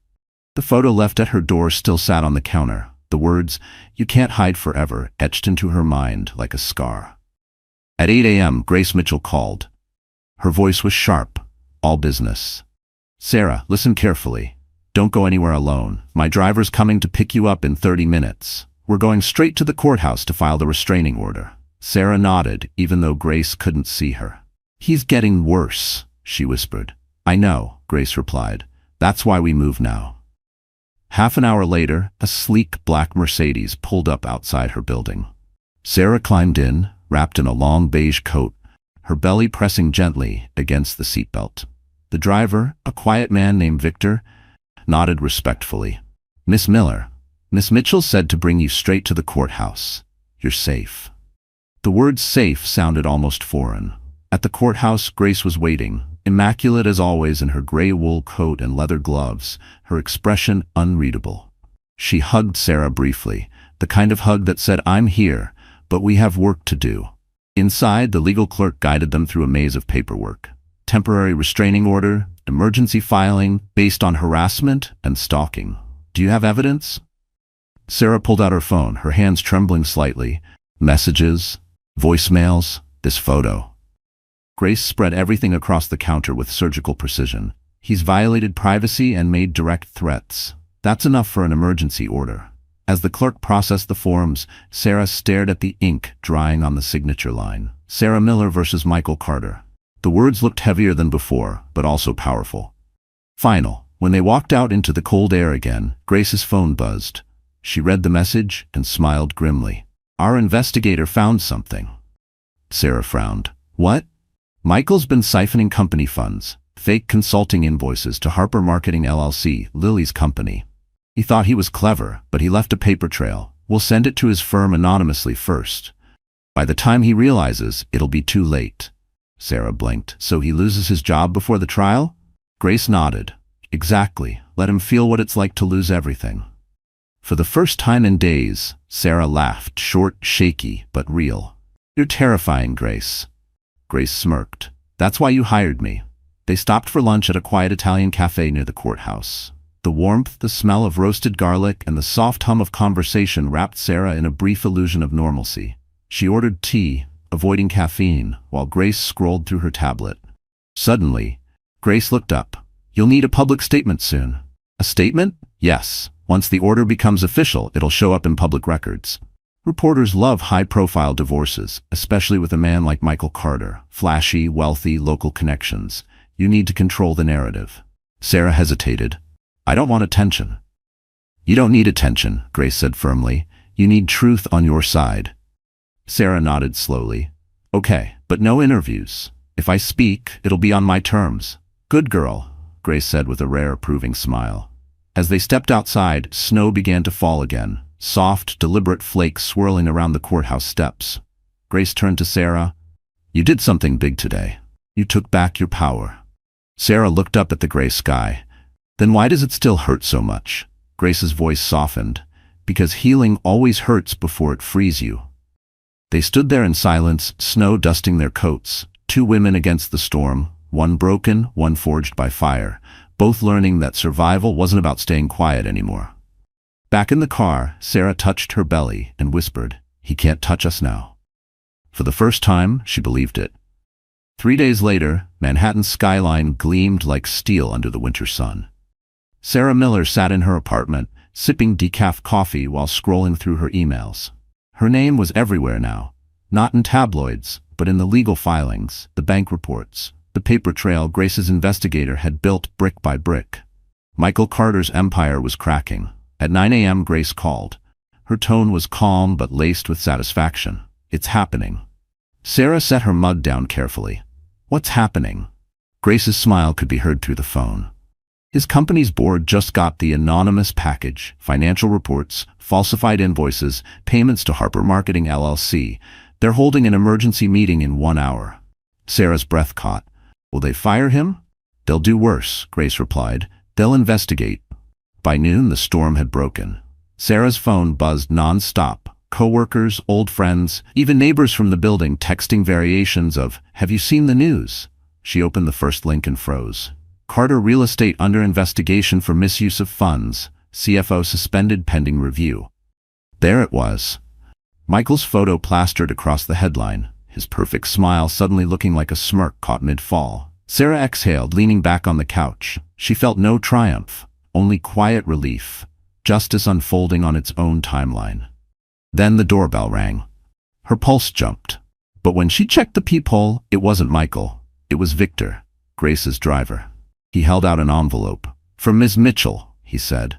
The photo left at her door still sat on the counter. The words, "You can't hide forever," etched into her mind like a scar. At 8 a.m., Grace Mitchell called. Her voice was sharp, all business. "Sarah, listen carefully. Don't go anywhere alone. My driver's coming to pick you up in 30 minutes. We're going straight to the courthouse to file the restraining order." Sarah nodded, even though Grace couldn't see her. "He's getting worse," she whispered. "I know," Grace replied. "That's why we move now." Half an hour later, a sleek black Mercedes pulled up outside her building. Sarah climbed in, wrapped in a long beige coat, her belly pressing gently against the seatbelt. The driver, a quiet man named Victor, nodded respectfully. "Miss Miller, Miss Mitchell said to bring you straight to the courthouse. You're safe." The word safe sounded almost foreign. At the courthouse, Grace was waiting, immaculate as always in her gray wool coat and leather gloves, her expression unreadable. She hugged Sarah briefly, the kind of hug that said, "I'm here, but we have work to do." Inside, the legal clerk guided them through a maze of paperwork. Temporary restraining order, emergency filing based on harassment and stalking. "Do you have evidence?" Sarah pulled out her phone, her hands trembling slightly. Messages, voicemails, this photo. Grace spread everything across the counter with surgical precision. "He's violated privacy and made direct threats. That's enough for an emergency order." As the clerk processed the forms, Sarah stared at the ink drying on the signature line. Sarah Miller versus Michael Carter. The words looked heavier than before, but also powerful. Final. When they walked out into the cold air again, Grace's phone buzzed. She read the message and smiled grimly. "Our investigator found something." Sarah frowned. "What?" "Michael's been siphoning company funds, fake consulting invoices to Harper Marketing LLC, Lily's company. He thought he was clever, but he left a paper trail. We'll send it to his firm anonymously first. By the time he realizes, it'll be too late." Sarah blinked. "So he loses his job before the trial?" Grace nodded. "Exactly. Let him feel what it's like to lose everything." For the first time in days, Sarah laughed, short, shaky, but real. "You're terrifying, Grace." Grace smirked. "That's why you hired me." They stopped for lunch at a quiet Italian cafe near the courthouse. The warmth, the smell of roasted garlic, and the soft hum of conversation wrapped Sarah in a brief illusion of normalcy. She ordered tea, avoiding caffeine, while Grace scrolled through her tablet. Suddenly, Grace looked up. "You'll need a public statement soon." "A statement?" "Yes. Once the order becomes official, it'll show up in public records. Reporters love high-profile divorces, especially with a man like Michael Carter. Flashy, wealthy, local connections. You need to control the narrative." Sarah hesitated. "I don't want attention." "You don't need attention," Grace said firmly. "You need truth on your side." Sarah nodded slowly. "Okay, but no interviews. If I speak, it'll be on my terms." "Good girl," Grace said with a rare approving smile. As they stepped outside, snow began to fall again, soft, deliberate flakes swirling around the courthouse steps. Grace turned to Sarah. "You did something big today. You took back your power." Sarah looked up at the gray sky. "Then why does it still hurt so much?" Grace's voice softened. "Because healing always hurts before it frees you." They stood there in silence, snow dusting their coats, two women against the storm, one broken, one forged by fire, both learning that survival wasn't about staying quiet anymore. Back in the car, Sarah touched her belly and whispered, "He can't touch us now." For the first time, she believed it. 3 days later, Manhattan's skyline gleamed like steel under the winter sun. Sarah Miller sat in her apartment, sipping decaf coffee while scrolling through her emails. Her name was everywhere now, not in tabloids, but in the legal filings, the bank reports, the paper trail Grace's investigator had built brick by brick. Michael Carter's empire was cracking. At 9 a.m. Grace called. Her tone was calm but laced with satisfaction. "It's happening." Sarah set her mug down carefully. "What's happening?" Grace's smile could be heard through the phone. "His company's board just got the anonymous package, financial reports, falsified invoices, payments to Harper Marketing LLC. They're holding an emergency meeting in 1 hour." Sarah's breath caught. "Will they fire him?" "They'll do worse," Grace replied. "They'll investigate." By noon, the storm had broken. Sarah's phone buzzed non-stop. Coworkers, old friends, even neighbors from the building texting variations of, "Have you seen the news?" She opened the first link and froze. "Carter Real Estate under investigation for misuse of funds. CFO suspended pending review." There it was. Michael's photo plastered across the headline, his perfect smile suddenly looking like a smirk caught mid-fall. Sarah exhaled, leaning back on the couch. She felt no triumph, only quiet relief, justice unfolding on its own timeline. Then the doorbell rang. Her pulse jumped. But when she checked the peephole, it wasn't Michael. It was Victor, Grace's driver. He held out an envelope. "From Ms. Mitchell," he said.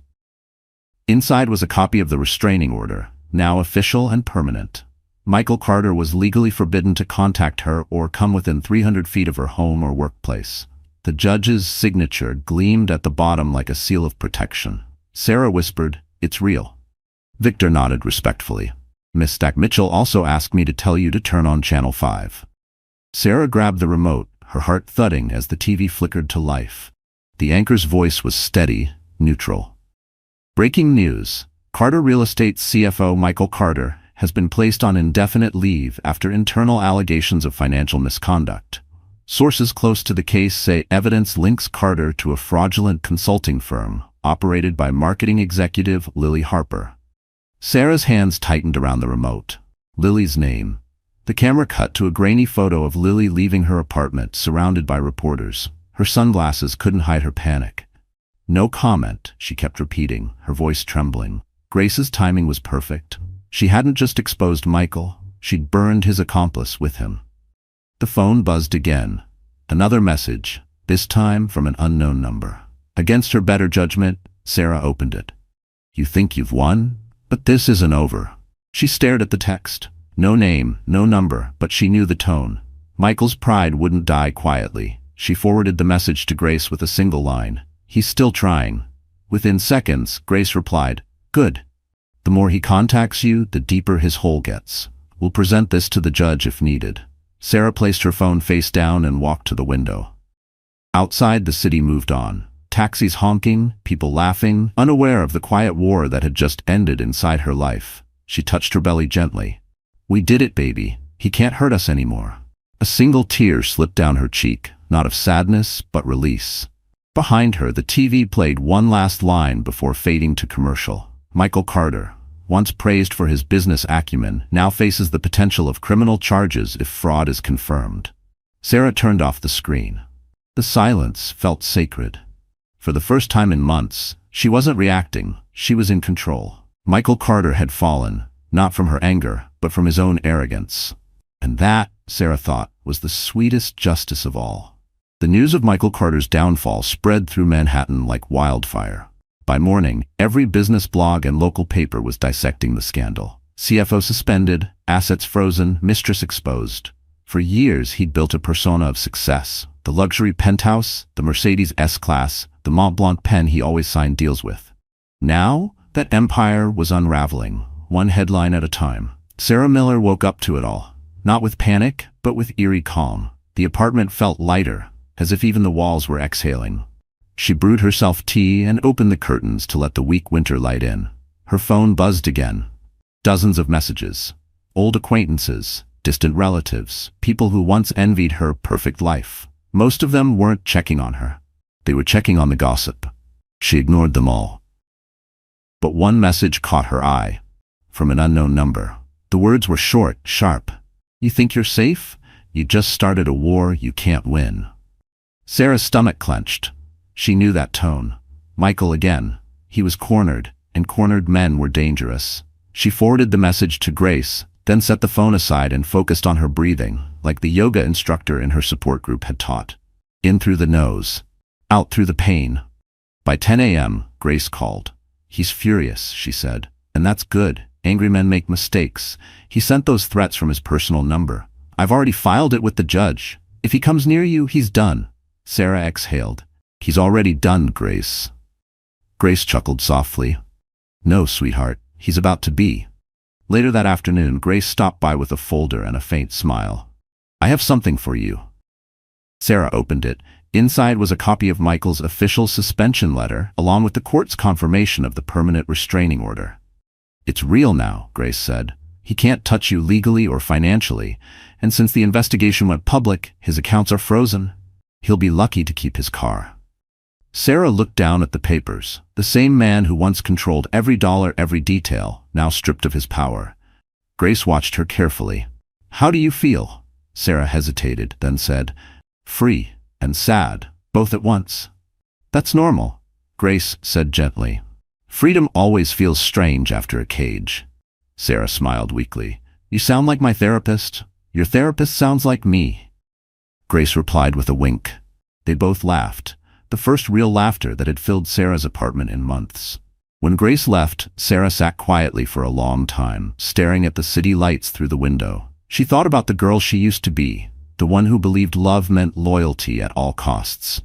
Inside was a copy of the restraining order, now official and permanent. Michael Carter was legally forbidden to contact her or come within 300 feet of her home or workplace. The judge's signature gleamed at the bottom like a seal of protection. Sarah whispered, "It's real." Victor nodded respectfully. "Miss Mitchell also asked me to tell you to turn on Channel 5. Sarah grabbed the remote, her heart thudding as the TV flickered to life. The anchor's voice was steady, neutral. "Breaking news. Carter Real Estate's CFO Michael Carter has been placed on indefinite leave after internal allegations of financial misconduct. Sources close to the case say evidence links Carter to a fraudulent consulting firm operated by marketing executive Lily Harper." Sarah's hands tightened around the remote. Lily's name. The camera cut to a grainy photo of Lily leaving her apartment, surrounded by reporters. Her sunglasses couldn't hide her panic. "No comment," she kept repeating, her voice trembling. Grace's timing was perfect. She hadn't just exposed Michael, she'd burned his accomplice with him. The phone buzzed again. Another message, this time from an unknown number. Against her better judgment, Sarah opened it. "You think you've won? But this isn't over." She stared at the text. No name, no number, but she knew the tone. Michael's pride wouldn't die quietly. She forwarded the message to Grace with a single line. "He's still trying." Within seconds, Grace replied, "Good. The more he contacts you, the deeper his hole gets. We'll present this to the judge if needed." Sarah placed her phone face down and walked to the window. Outside, the city moved on. Taxis honking, people laughing, unaware of the quiet war that had just ended inside her life. She touched her belly gently. "We did it, baby. He can't hurt us anymore." A single tear slipped down her cheek, not of sadness, but release. Behind her, the TV played one last line before fading to commercial. Michael Carter, once praised for his business acumen, now faces the potential of criminal charges if fraud is confirmed. Sarah turned off the screen. The silence felt sacred. For the first time in months, she wasn't reacting, she was in control. Michael Carter had fallen, not from her anger, but from his own arrogance. And that, Sarah thought, was the sweetest justice of all. The news of Michael Carter's downfall spread through Manhattan like wildfire. By morning, every business blog and local paper was dissecting the scandal. CFO suspended, assets frozen, mistress exposed. For years, he'd built a persona of success. The luxury penthouse, the Mercedes S-Class, the Mont Blanc pen he always signed deals with. Now, that empire was unraveling, one headline at a time. Sarah Miller woke up to it all, not with panic, but with eerie calm. The apartment felt lighter, as if even the walls were exhaling. She brewed herself tea and opened the curtains to let the weak winter light in. Her phone buzzed again. Dozens of messages. Old acquaintances, distant relatives, people who once envied her perfect life. Most of them weren't checking on her. They were checking on the gossip. She ignored them all. But one message caught her eye. From an unknown number. The words were short, sharp. "You think you're safe? You just started a war you can't win." Sarah's stomach clenched. She knew that tone. Michael again. He was cornered, and cornered men were dangerous. She forwarded the message to Grace, then set the phone aside and focused on her breathing, like the yoga instructor in her support group had taught. In through the nose. Out through the pain. By 10 a.m., Grace called. "He's furious," she said. "And that's good. Angry men make mistakes. He sent those threats from his personal number. I've already filed it with the judge. If he comes near you, he's done. Sarah exhaled. He's already done, Grace. Grace chuckled softly. No, sweetheart, he's about to be. Later that afternoon, Grace stopped by with a folder and a faint smile. I have something for you. Sarah opened it. Inside was a copy of Michael's official suspension letter, along with the court's confirmation of the permanent restraining order. It's real now, Grace said. He can't touch you legally or financially, and since the investigation went public, his accounts are frozen. He'll be lucky to keep his car. Sarah looked down at the papers. The same man who once controlled every dollar, every detail, now stripped of his power. Grace watched her carefully. How do you feel? Sarah hesitated, then said, free and sad, both at once. That's normal, Grace said gently. Freedom always feels strange after a cage. Sarah smiled weakly. You sound like my therapist. Your therapist sounds like me. Grace replied with a wink. They both laughed. The first real laughter that had filled Sarah's apartment in months. When Grace left, Sarah sat quietly for a long time, staring at the city lights through the window. She thought about the girl she used to be, the one who believed love meant loyalty at all costs.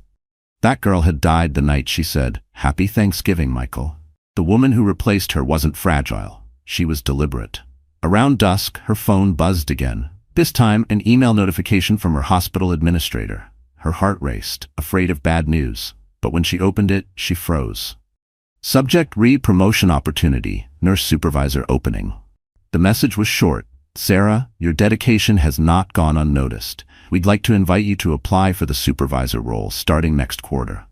That girl had died the night she said, "Happy Thanksgiving, Michael." The woman who replaced her wasn't fragile. She was deliberate. Around dusk, her phone buzzed again. This time, an email notification from her hospital administrator. Her heart raced, afraid of bad news, but when she opened it, she froze. Subject: re-promotion opportunity, nurse supervisor opening. The message was short. Sarah, your dedication has not gone unnoticed. We'd like to invite you to apply for the supervisor role starting next quarter.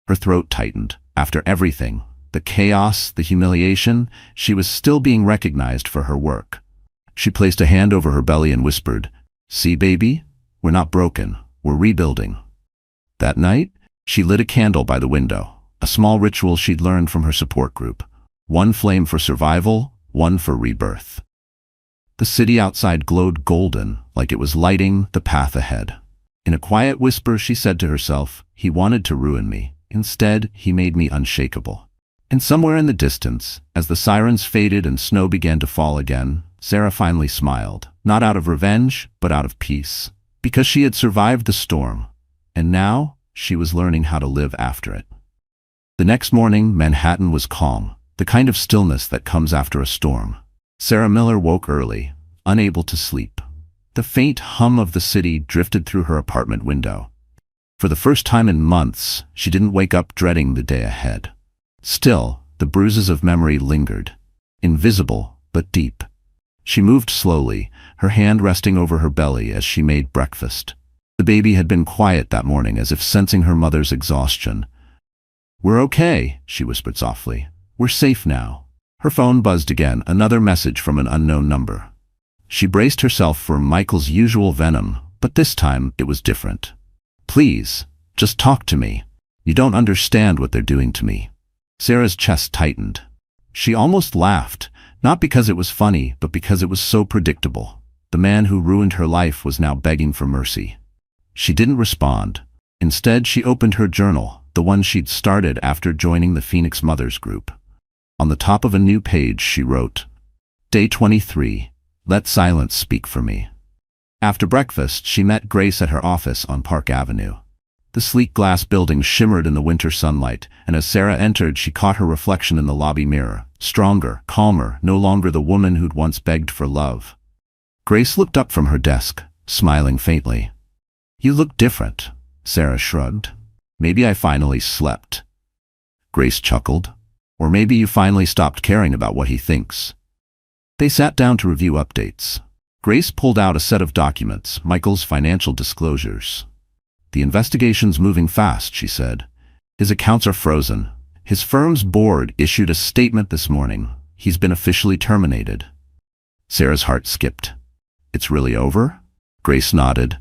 Her throat tightened. After everything, the chaos, the humiliation, she was still being recognized for her work. She placed a hand over her belly and whispered, "See, baby? We're not broken. We're rebuilding." That night, she lit a candle by the window, a small ritual she'd learned from her support group. One flame for survival, one for rebirth. The city outside glowed golden, like it was lighting the path ahead. In a quiet whisper, she said to herself, "He wanted to ruin me. Instead, he made me unshakable." And somewhere in the distance, as the sirens faded and snow began to fall again, Sarah finally smiled, not out of revenge, but out of peace. Because she had survived the storm, and now she was learning how to live after it. The next morning, Manhattan was calm, the kind of stillness that comes after a storm. Sarah Miller woke early, unable to sleep. The faint hum of the city drifted through her apartment window. For the first time in months, she didn't wake up dreading the day ahead. Still, the bruises of memory lingered, invisible but deep. She moved slowly, her hand resting over her belly as she made breakfast. The baby had been quiet that morning, as if sensing her mother's exhaustion. "We're okay," she whispered softly. "We're safe now." Her phone buzzed again, another message from an unknown number. She braced herself for Michael's usual venom, but this time it was different. "Please, just talk to me. You don't understand what they're doing to me." Sarah's chest tightened. She almost laughed, not because it was funny, but because it was so predictable. The man who ruined her life was now begging for mercy. She didn't respond. Instead, she opened her journal, the one she'd started after joining the Phoenix Mothers group. On the top of a new page, she wrote, "Day 23. Let silence speak for me." After breakfast, she met Grace at her office on Park Avenue. The sleek glass building shimmered in the winter sunlight, and as Sarah entered, she caught her reflection in the lobby mirror. Stronger, calmer, no longer the woman who'd once begged for love. Grace looked up from her desk, smiling faintly. "You look different," Sarah shrugged. "Maybe I finally slept." Grace chuckled. "Or maybe you finally stopped caring about what he thinks." They sat down to review updates. Grace pulled out a set of documents, Michael's financial disclosures. "The investigation's moving fast," she said. "His accounts are frozen. His firm's board issued a statement this morning. He's been officially terminated." Sarah's heart skipped. "It's really over?" Grace nodded.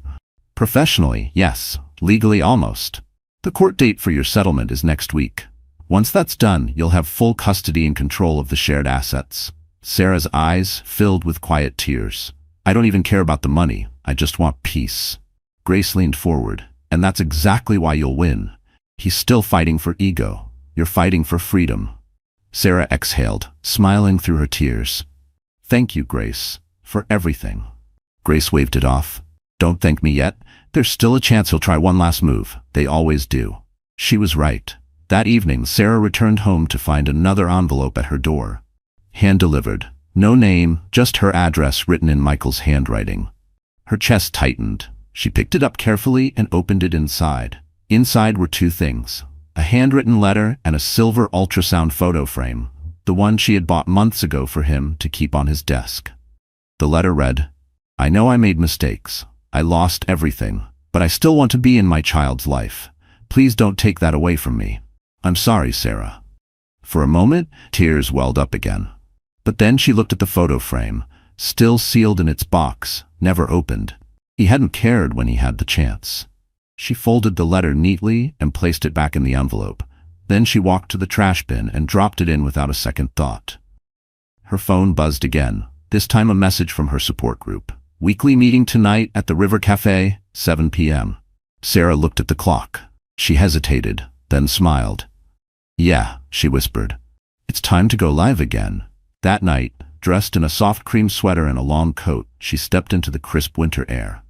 "Professionally, yes. Legally, almost. The court date for your settlement is next week. Once that's done, you'll have full custody and control of the shared assets." Sarah's eyes filled with quiet tears. "I don't even care about the money. I just want peace." Grace leaned forward. "And that's exactly why you'll win. He's still fighting for ego. You're fighting for freedom." Sarah exhaled, smiling through her tears. Thank you, Grace, for everything. Grace waved it off. Don't thank me yet. There's still a chance he'll try one last move. They always do. She was right. That evening, Sarah returned home to find another envelope at her door. Hand-delivered. No name, just her address written in Michael's handwriting. Her chest tightened. She picked it up carefully and opened it inside. Inside were two things: a handwritten letter and a silver ultrasound photo frame, the one she had bought months ago for him to keep on his desk. The letter read, "I know I made mistakes. I lost everything, but I still want to be in my child's life. Please don't take that away from me. I'm sorry, Sarah." For a moment, tears welled up again. But then she looked at the photo frame, still sealed in its box, never opened. He hadn't cared when he had the chance. She folded the letter neatly and placed it back in the envelope. Then she walked to the trash bin and dropped it in without a second thought. Her phone buzzed again, this time a message from her support group. "Weekly meeting tonight at the River Cafe, 7 p.m. Sarah looked at the clock. She hesitated, then smiled. "Yeah," she whispered. "It's time to go live again." That night, dressed in a soft cream sweater and a long coat, she stepped into the crisp winter air.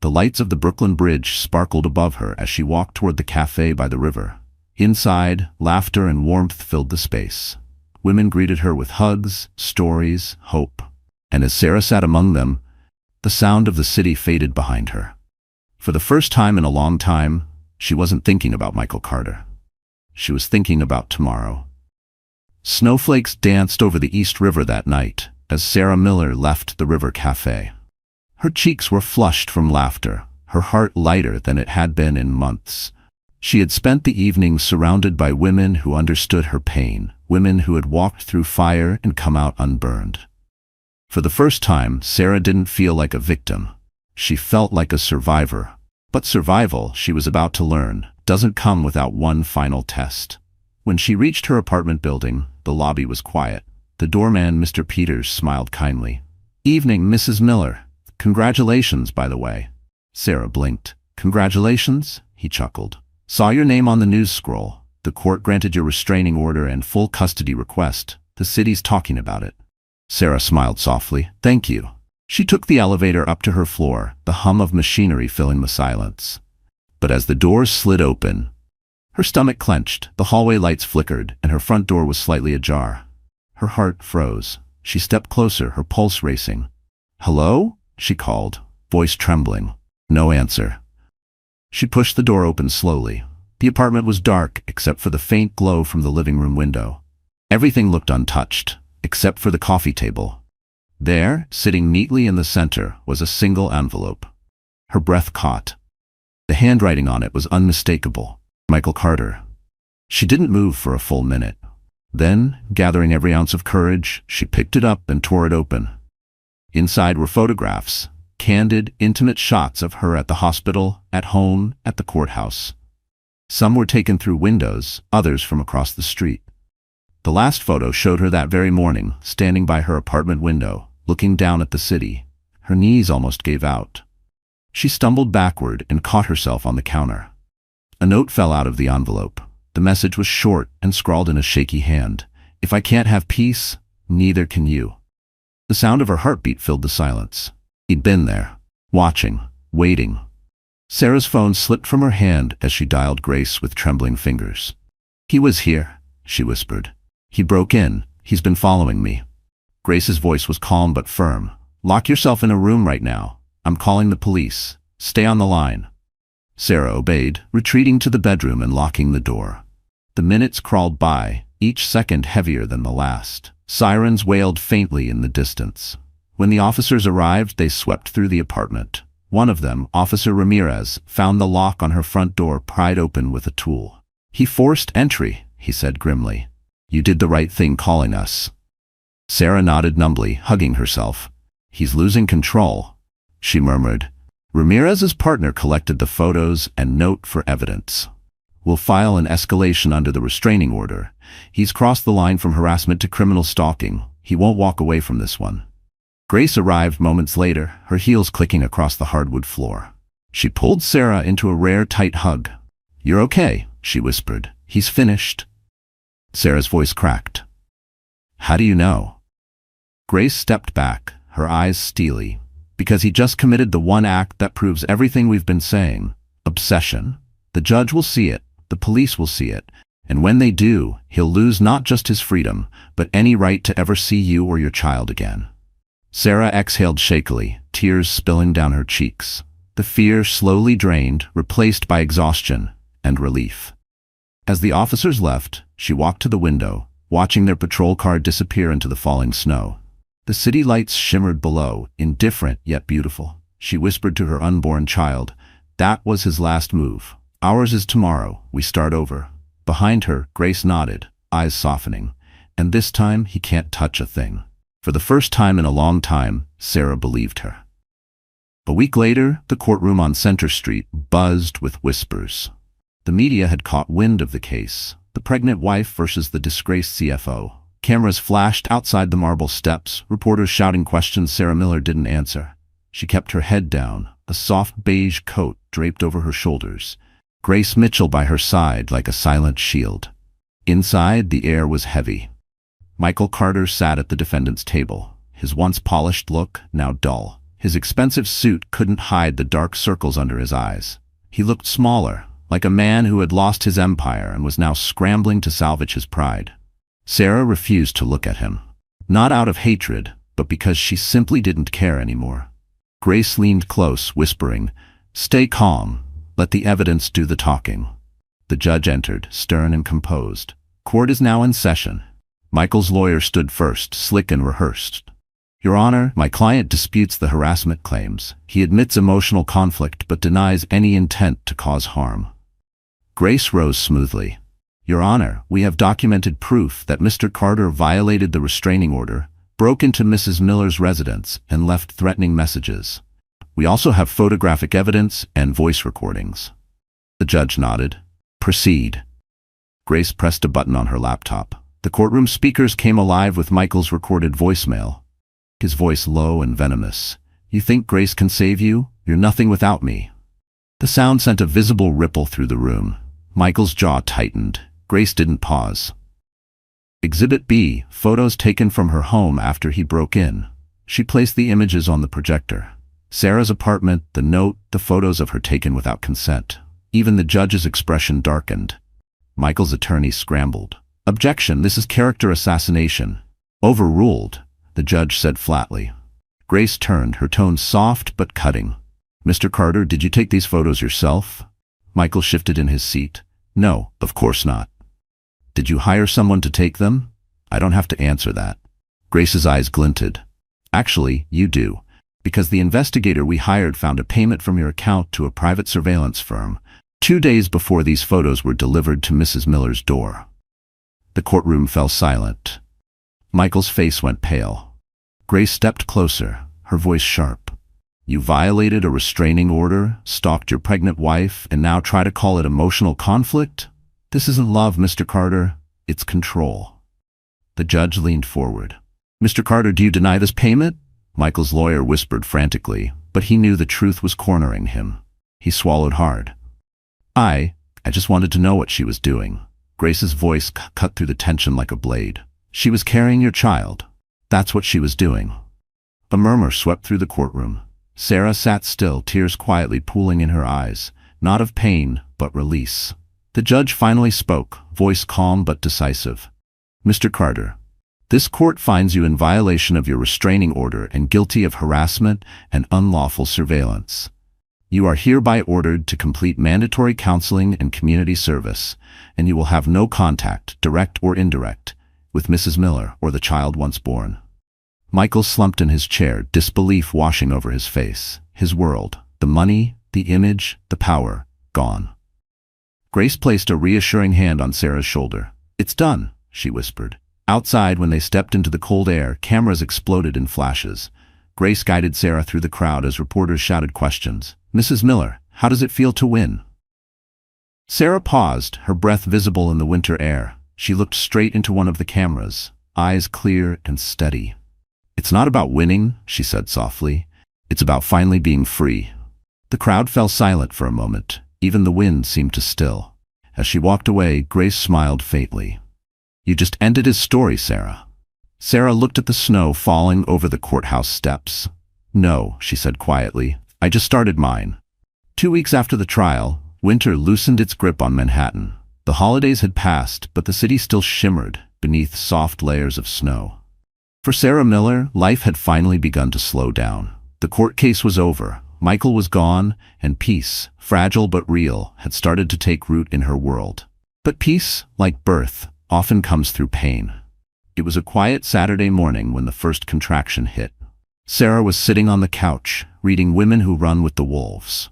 The lights of the Brooklyn Bridge sparkled above her as she walked toward the cafe by the river. Inside, laughter and warmth filled the space. Women greeted her with hugs, stories, hope. And as Sarah sat among them, the sound of the city faded behind her. For the first time in a long time, she wasn't thinking about Michael Carter. She was thinking about tomorrow. Snowflakes danced over the East River that night as Sarah Miller left the River Cafe. Her cheeks were flushed from laughter, her heart lighter than it had been in months. She had spent the evening surrounded by women who understood her pain, women who had walked through fire and come out unburned. For the first time, Sarah didn't feel like a victim. She felt like a survivor. But survival, she was about to learn, doesn't come without one final test. When she reached her apartment building, the lobby was quiet. The doorman, Mr. Peters, smiled kindly. "Evening, Mrs. Miller. Congratulations, by the way." Sarah blinked. "Congratulations?" he chuckled. "Saw your name on the news scroll. The court granted your restraining order and full custody request. The city's talking about it." Sarah smiled softly. "Thank you." She took the elevator up to her floor, the hum of machinery filling the silence. But as the doors slid open, her stomach clenched, the hallway lights flickered, and her front door was slightly ajar. Her heart froze. She stepped closer, her pulse racing. "Hello?" she called, voice trembling. No answer. She pushed the door open slowly. The apartment was dark, except for the faint glow from the living room window. Everything looked untouched, except for the coffee table. There, sitting neatly in the center, was a single envelope. Her breath caught. The handwriting on it was unmistakable. Michael Carter. She didn't move for a full minute. Then, gathering every ounce of courage, she picked it up and tore it open. Inside were photographs, candid, intimate shots of her at the hospital, at home, at the courthouse. Some were taken through windows, others from across the street. The last photo showed her that very morning, standing by her apartment window, looking down at the city. Her knees almost gave out. She stumbled backward and caught herself on the counter. A note fell out of the envelope. The message was short and scrawled in a shaky hand. "If I can't have peace, neither can you." The sound of her heartbeat filled the silence. He'd been there, watching, waiting. Sarah's phone slipped from her hand as she dialed Grace with trembling fingers. "He was here," she whispered. "He broke in. He's been following me." Grace's voice was calm but firm. "Lock yourself in a room right now. I'm calling the police. Stay on the line." Sarah obeyed, retreating to the bedroom and locking the door. The minutes crawled by, each second heavier than the last. Sirens wailed faintly in the distance. When the officers arrived, they swept through the apartment. One of them, Officer Ramirez, found the lock on her front door pried open with a tool. "He forced entry," he said grimly. "You did the right thing calling us." Sarah nodded numbly, hugging herself. "He's losing control," she murmured. Ramirez's partner collected the photos and note for evidence. "We'll file an escalation under the restraining order. He's crossed the line from harassment to criminal stalking. He won't walk away from this one." Grace arrived moments later, her heels clicking across the hardwood floor. She pulled Sarah into a rare, tight hug. "You're okay," she whispered. "He's finished." Sarah's voice cracked. "How do you know?" Grace stepped back, her eyes steely. Because he just committed the one act that proves everything we've been saying. Obsession. The judge will see it, the police will see it, and when they do, he'll lose not just his freedom, but any right to ever see you or your child again. Sarah exhaled shakily, tears spilling down her cheeks. The fear slowly drained, replaced by exhaustion and relief. As the officers left, she walked to the window, watching their patrol car disappear into the falling snow. The city lights shimmered below, indifferent yet beautiful. She whispered to her unborn child, "That was his last move. Ours is tomorrow. We start over." Behind her, Grace nodded, eyes softening. "And this time, he can't touch a thing." For the first time in a long time, Sarah believed her. A week later, the courtroom on Center Street buzzed with whispers. The media had caught wind of the case. The pregnant wife versus the disgraced CFO. Cameras flashed outside the marble steps, reporters shouting questions Sarah Miller didn't answer. She kept her head down, a soft beige coat draped over her shoulders. Grace Mitchell by her side like a silent shield. Inside, the air was heavy. Michael Carter sat at the defendant's table, his once polished look now dull. His expensive suit couldn't hide the dark circles under his eyes. He looked smaller, like a man who had lost his empire and was now scrambling to salvage his pride. Sarah refused to look at him. Not out of hatred, but because she simply didn't care anymore. Grace leaned close, whispering, "Stay calm. Let the evidence do the talking." The judge entered, stern and composed. "Court is now in session." Michael's lawyer stood first, slick and rehearsed. "Your Honor, my client disputes the harassment claims. He admits emotional conflict but denies any intent to cause harm." Grace rose smoothly. "Your Honor, we have documented proof that Mr. Carter violated the restraining order, broke into Mrs. Miller's residence, and left threatening messages. We also have photographic evidence and voice recordings." The judge nodded. "Proceed." Grace pressed a button on her laptop. The courtroom speakers came alive with Michael's recorded voicemail. His voice low and venomous. "You think Grace can save you? You're nothing without me." The sound sent a visible ripple through the room. Michael's jaw tightened. Grace didn't pause. Exhibit B, photos taken from her home after he broke in. She placed the images on the projector. Sarah's apartment, the note, the photos of her taken without consent. Even the judge's expression darkened. Michael's attorney scrambled. "Objection, this is character assassination." "Overruled," the judge said flatly. Grace turned, her tone soft but cutting. "Mr. Carter, did you take these photos yourself?" Michael shifted in his seat. "No, of course not." "Did you hire someone to take them?" "I don't have to answer that." Grace's eyes glinted. "Actually, you do, because the investigator we hired found a payment from your account to a private surveillance firm 2 days before these photos were delivered to Mrs. Miller's door." The courtroom fell silent. Michael's face went pale. Grace stepped closer, her voice sharp. "You violated a restraining order, stalked your pregnant wife, and now try to call it emotional conflict? This isn't love, Mr. Carter. It's control." The judge leaned forward. "Mr. Carter, do you deny this payment?" Michael's lawyer whispered frantically, but he knew the truth was cornering him. He swallowed hard. I just wanted to know what she was doing." Grace's voice cut through the tension like a blade. "She was carrying your child. That's what she was doing." A murmur swept through the courtroom. Sarah sat still, tears quietly pooling in her eyes, not of pain, but release. The judge finally spoke, voice calm but decisive. "Mr. Carter, this court finds you in violation of your restraining order and guilty of harassment and unlawful surveillance. You are hereby ordered to complete mandatory counseling and community service, and you will have no contact, direct or indirect, with Mrs. Miller or the child once born." Michael slumped in his chair, disbelief washing over his face. His world, the money, the image, the power, gone. Grace placed a reassuring hand on Sarah's shoulder. "It's done," she whispered. Outside, when they stepped into the cold air, cameras exploded in flashes. Grace guided Sarah through the crowd as reporters shouted questions. "Mrs. Miller, how does it feel to win?" Sarah paused, her breath visible in the winter air. She looked straight into one of the cameras, eyes clear and steady. "It's not about winning," she said softly. "It's about finally being free." The crowd fell silent for a moment. Even the wind seemed to still. As she walked away, Grace smiled faintly. "You just ended his story, Sarah." Sarah looked at the snow falling over the courthouse steps. "No," she said quietly. "I just started mine." 2 weeks after the trial, winter loosened its grip on Manhattan. The holidays had passed, but the city still shimmered beneath soft layers of snow. For Sarah Miller, life had finally begun to slow down. The court case was over, Michael was gone, and peace, fragile but real, had started to take root in her world. But peace, like birth, often comes through pain. It was a quiet Saturday morning when the first contraction hit. Sarah was sitting on the couch, reading Women Who Run with the Wolves.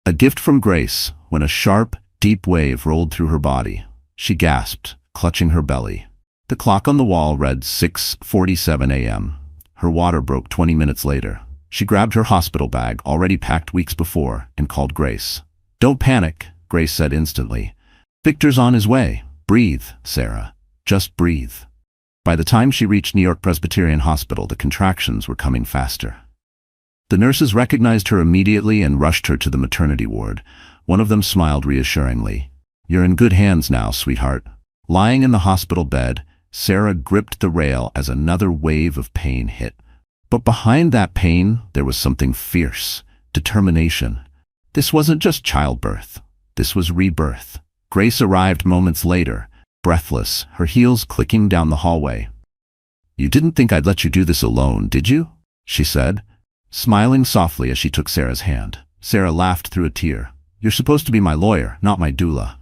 A gift from Grace, when a sharp, deep wave rolled through her body. She gasped, clutching her belly. The clock on the wall read 6:47 a.m. Her water broke 20 minutes later. She grabbed her hospital bag, already packed weeks before, and called Grace. "Don't panic," Grace said instantly. "Victor's on his way. Breathe, Sarah. Just breathe." By the time she reached New York Presbyterian Hospital, the contractions were coming faster. The nurses recognized her immediately and rushed her to the maternity ward. One of them smiled reassuringly. "You're in good hands now, sweetheart." Lying in the hospital bed, Sarah gripped the rail as another wave of pain hit. But behind that pain, there was something fierce, determination. This wasn't just childbirth. This was rebirth. Grace arrived moments later, breathless, her heels clicking down the hallway. "You didn't think I'd let you do this alone, did you?" she said, smiling softly as she took Sarah's hand. Sarah laughed through a tear. "You're supposed to be my lawyer, not my doula."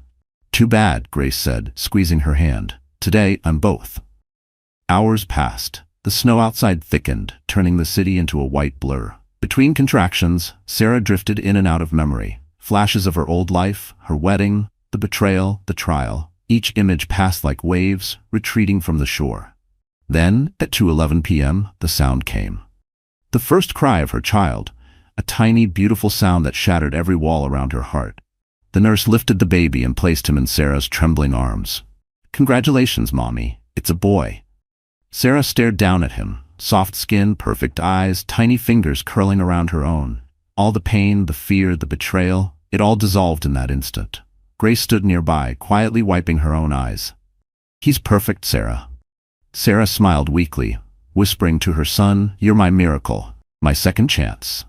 "Too bad," Grace said, squeezing her hand. "Today, I'm both." Hours passed. The snow outside thickened, turning the city into a white blur. Between contractions, Sarah drifted in and out of memory. Flashes of her old life, her wedding, the betrayal, the trial. Each image passed like waves, retreating from the shore. Then, at 2:11 p.m., the sound came. The first cry of her child, a tiny, beautiful sound that shattered every wall around her heart. The nurse lifted the baby and placed him in Sarah's trembling arms. "Congratulations, Mommy. It's a boy." Sarah stared down at him, soft skin, perfect eyes, tiny fingers curling around her own. All the pain, the fear, the betrayal, it all dissolved in that instant. Grace stood nearby, quietly wiping her own eyes. "He's perfect, Sarah." Sarah smiled weakly, whispering to her son, "You're my miracle, my second chance."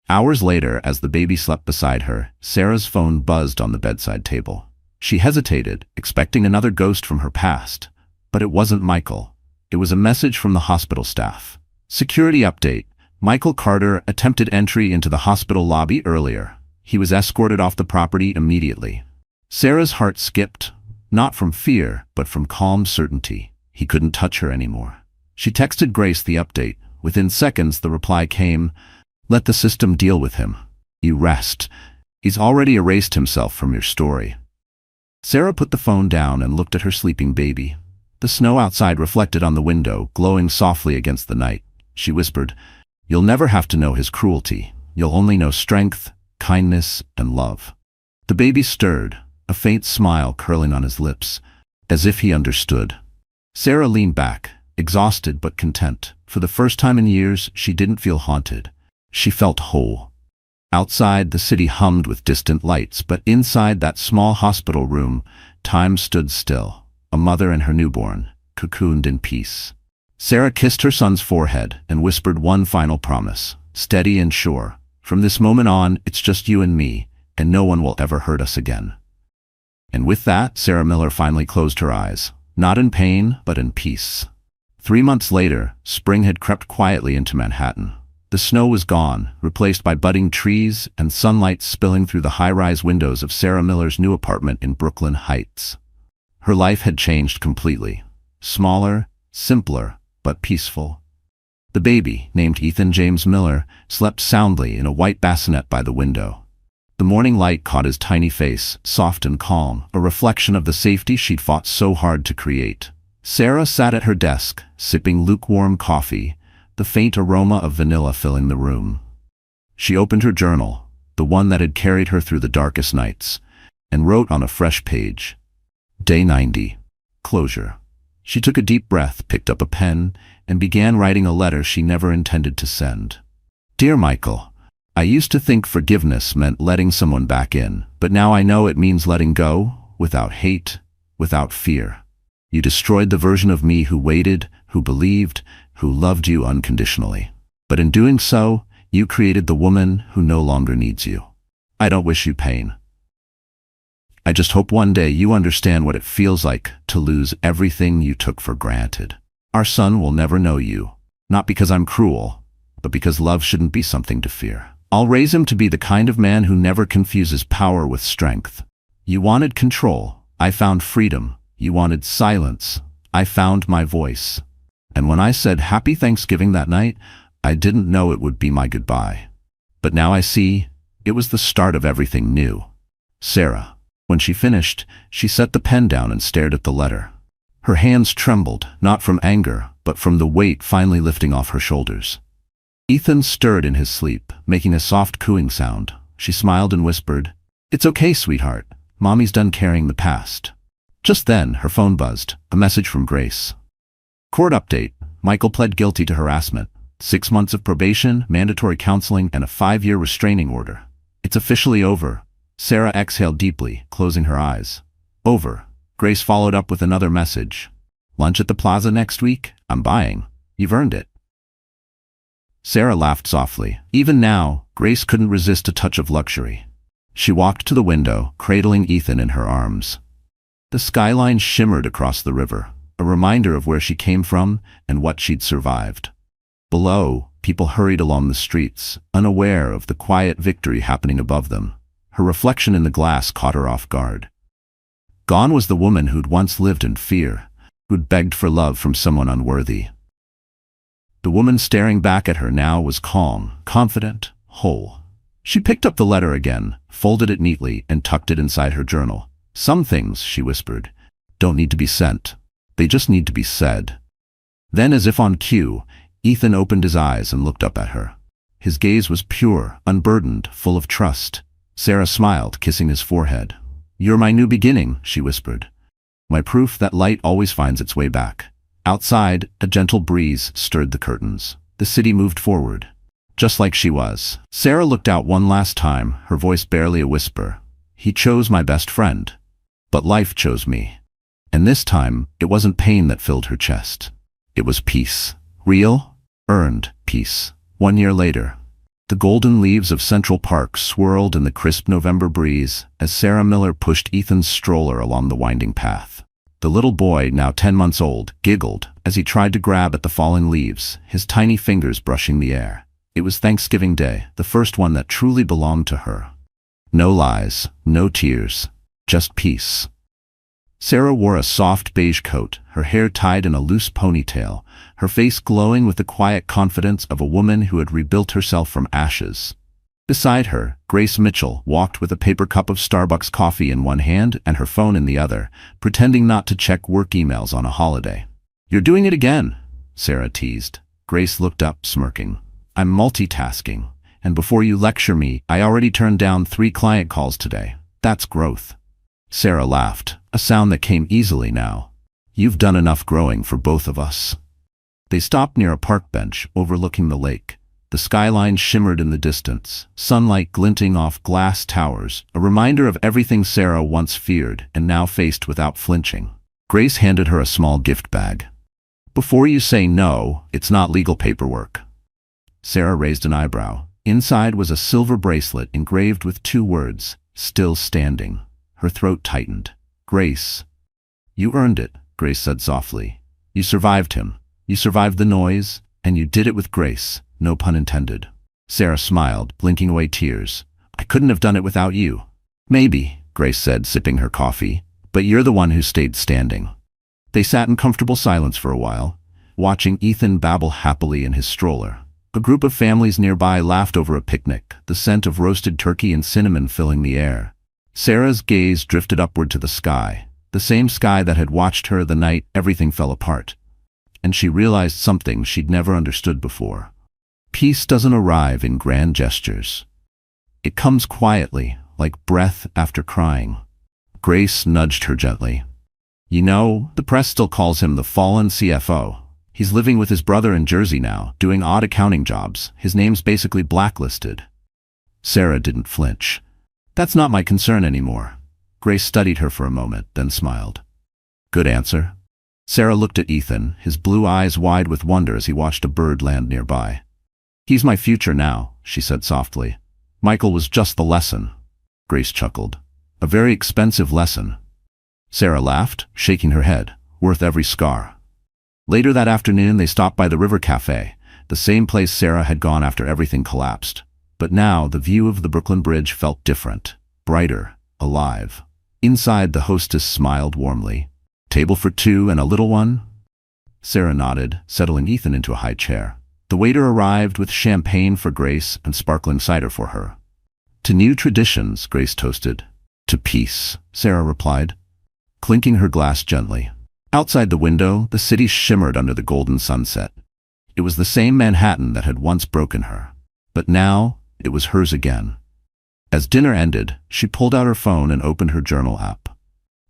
Hours later, as the baby slept beside her, Sarah's phone buzzed on the bedside table. She hesitated, expecting another ghost from her past. But it wasn't Michael. It was a message from the hospital staff. "Security update. Michael Carter attempted entry into the hospital lobby earlier. He was escorted off the property immediately." Sarah's heart skipped, not from fear, but from calm certainty. He couldn't touch her anymore. She texted Grace the update. Within seconds, the reply came, "Let the system deal with him. You rest. He's already erased himself from your story." Sarah put the phone down and looked at her sleeping baby. The snow outside reflected on the window, glowing softly against the night. She whispered, "You'll never have to know his cruelty. You'll only know strength, kindness, and love." The baby stirred, a faint smile curling on his lips, as if he understood. Sarah leaned back, exhausted but content. For the first time in years, she didn't feel haunted. She felt whole. Outside, the city hummed with distant lights, but inside that small hospital room, time stood still. A mother and her newborn, cocooned in peace. Sarah kissed her son's forehead and whispered one final promise, steady and sure. "From this moment on, it's just you and me, and no one will ever hurt us again." And with that, Sarah Miller finally closed her eyes, not in pain, but in peace. 3 months later, spring had crept quietly into Manhattan. The snow was gone, replaced by budding trees and sunlight spilling through the high-rise windows of Sarah Miller's new apartment in Brooklyn Heights. Her life had changed completely. Smaller, simpler, but peaceful. The baby, named Ethan James Miller, slept soundly in a white bassinet by the window. The morning light caught his tiny face, soft and calm, a reflection of the safety she'd fought so hard to create. Sarah sat at her desk, sipping lukewarm coffee, the faint aroma of vanilla filling the room. She opened her journal, the one that had carried her through the darkest nights, and wrote on a fresh page, Day 90. Closure. She took a deep breath, picked up a pen, and began writing a letter she never intended to send. Dear Michael, I used to think forgiveness meant letting someone back in, but now I know it means letting go, without hate, without fear. You destroyed the version of me who waited, who believed, who loved you unconditionally. But in doing so, you created the woman who no longer needs you. I don't wish you pain. I just hope one day you understand what it feels like to lose everything you took for granted. Our son will never know you, not because I'm cruel, but because love shouldn't be something to fear. I'll raise him to be the kind of man who never confuses power with strength. You wanted control. I found freedom. You wanted silence. I found my voice. And when I said Happy Thanksgiving that night, I didn't know it would be my goodbye. But now I see it was the start of everything new. Sarah. When she finished, she set the pen down and stared at the letter. Her hands trembled, not from anger, but from the weight finally lifting off her shoulders. Ethan stirred in his sleep, making a soft cooing sound. She smiled and whispered, "It's okay, sweetheart. Mommy's done carrying the past." Just then, her phone buzzed, a message from Grace. Court update. Michael pled guilty to harassment. 6 months of probation, mandatory counseling, and a 5-year restraining order. It's officially over. Sarah exhaled deeply, closing her eyes. Over. Grace followed up with another message. Lunch at the plaza next week? I'm buying. You've earned it. Sarah laughed softly. Even now, Grace couldn't resist a touch of luxury. She walked to the window, cradling Ethan in her arms. The skyline shimmered across the river, a reminder of where she came from and what she'd survived. Below, people hurried along the streets, unaware of the quiet victory happening above them. Her reflection in the glass caught her off guard. Gone was the woman who'd once lived in fear, who'd begged for love from someone unworthy. The woman staring back at her now was calm, confident, whole. She picked up the letter again, folded it neatly, and tucked it inside her journal. Some things, she whispered, don't need to be sent. They just need to be said. Then, as if on cue, Ethan opened his eyes and looked up at her. His gaze was pure, unburdened, full of trust. Sarah smiled, kissing his forehead. "You're my new beginning," she whispered. "My proof that light always finds its way back." Outside, a gentle breeze stirred the curtains. The city moved forward, just like she was. Sarah looked out one last time, her voice barely a whisper. "He chose my best friend, but life chose me." And this time, it wasn't pain that filled her chest. It was peace. Real, earned peace. 1 year later, the golden leaves of Central Park swirled in the crisp November breeze as Sarah Miller pushed Ethan's stroller along the winding path. The little boy, now 10 months old, giggled as he tried to grab at the fallen leaves, his tiny fingers brushing the air. It was Thanksgiving Day, the first one that truly belonged to her. No lies, no tears, just peace. Sarah wore a soft beige coat, her hair tied in a loose ponytail, her face glowing with the quiet confidence of a woman who had rebuilt herself from ashes. Beside her, Grace Mitchell walked with a paper cup of Starbucks coffee in one hand and her phone in the other, pretending not to check work emails on a holiday. "You're doing it again," Sarah teased. Grace looked up, smirking. "I'm multitasking, and before you lecture me, I already turned down 3 client calls today. That's growth." Sarah laughed, a sound that came easily now. "You've done enough growing for both of us." They stopped near a park bench overlooking the lake. The skyline shimmered in the distance, sunlight glinting off glass towers, a reminder of everything Sarah once feared and now faced without flinching. Grace handed her a small gift bag. "Before you say no, it's not legal paperwork." Sarah raised an eyebrow. Inside was a silver bracelet engraved with 2 words, "Still Standing." Her throat tightened. "Grace." "You earned it," Grace said softly. "You survived him. You survived the noise, and you did it with grace, no pun intended." Sarah smiled, blinking away tears. "I couldn't have done it without you." "Maybe," Grace said, sipping her coffee, "but you're the one who stayed standing." They sat in comfortable silence for a while, watching Ethan babble happily in his stroller. A group of families nearby laughed over a picnic, the scent of roasted turkey and cinnamon filling the air. Sarah's gaze drifted upward to the sky, the same sky that had watched her the night everything fell apart. And she realized something she'd never understood before. Peace doesn't arrive in grand gestures. It comes quietly, like breath after crying. Grace nudged her gently. "You know, the press still calls him the fallen CFO. He's living with his brother in Jersey now, doing odd accounting jobs. His name's basically blacklisted." Sarah didn't flinch. "That's not my concern anymore." Grace studied her for a moment, then smiled. "Good answer." Sarah looked at Ethan, his blue eyes wide with wonder as he watched a bird land nearby. "He's my future now," she said softly. "Michael was just the lesson." Grace chuckled. "A very expensive lesson." Sarah laughed, shaking her head. "Worth every scar." Later that afternoon they stopped by the River Cafe, the same place Sarah had gone after everything collapsed. But now the view of the Brooklyn Bridge felt different, brighter, alive. Inside, the hostess smiled warmly. "Table for two and a little one?" Sarah nodded, settling Ethan into a high chair. The waiter arrived with champagne for Grace and sparkling cider for her. "To new traditions," Grace toasted. "To peace," Sarah replied, clinking her glass gently. Outside the window, the city shimmered under the golden sunset. It was the same Manhattan that had once broken her. But now, it was hers again. As dinner ended, she pulled out her phone and opened her journal app.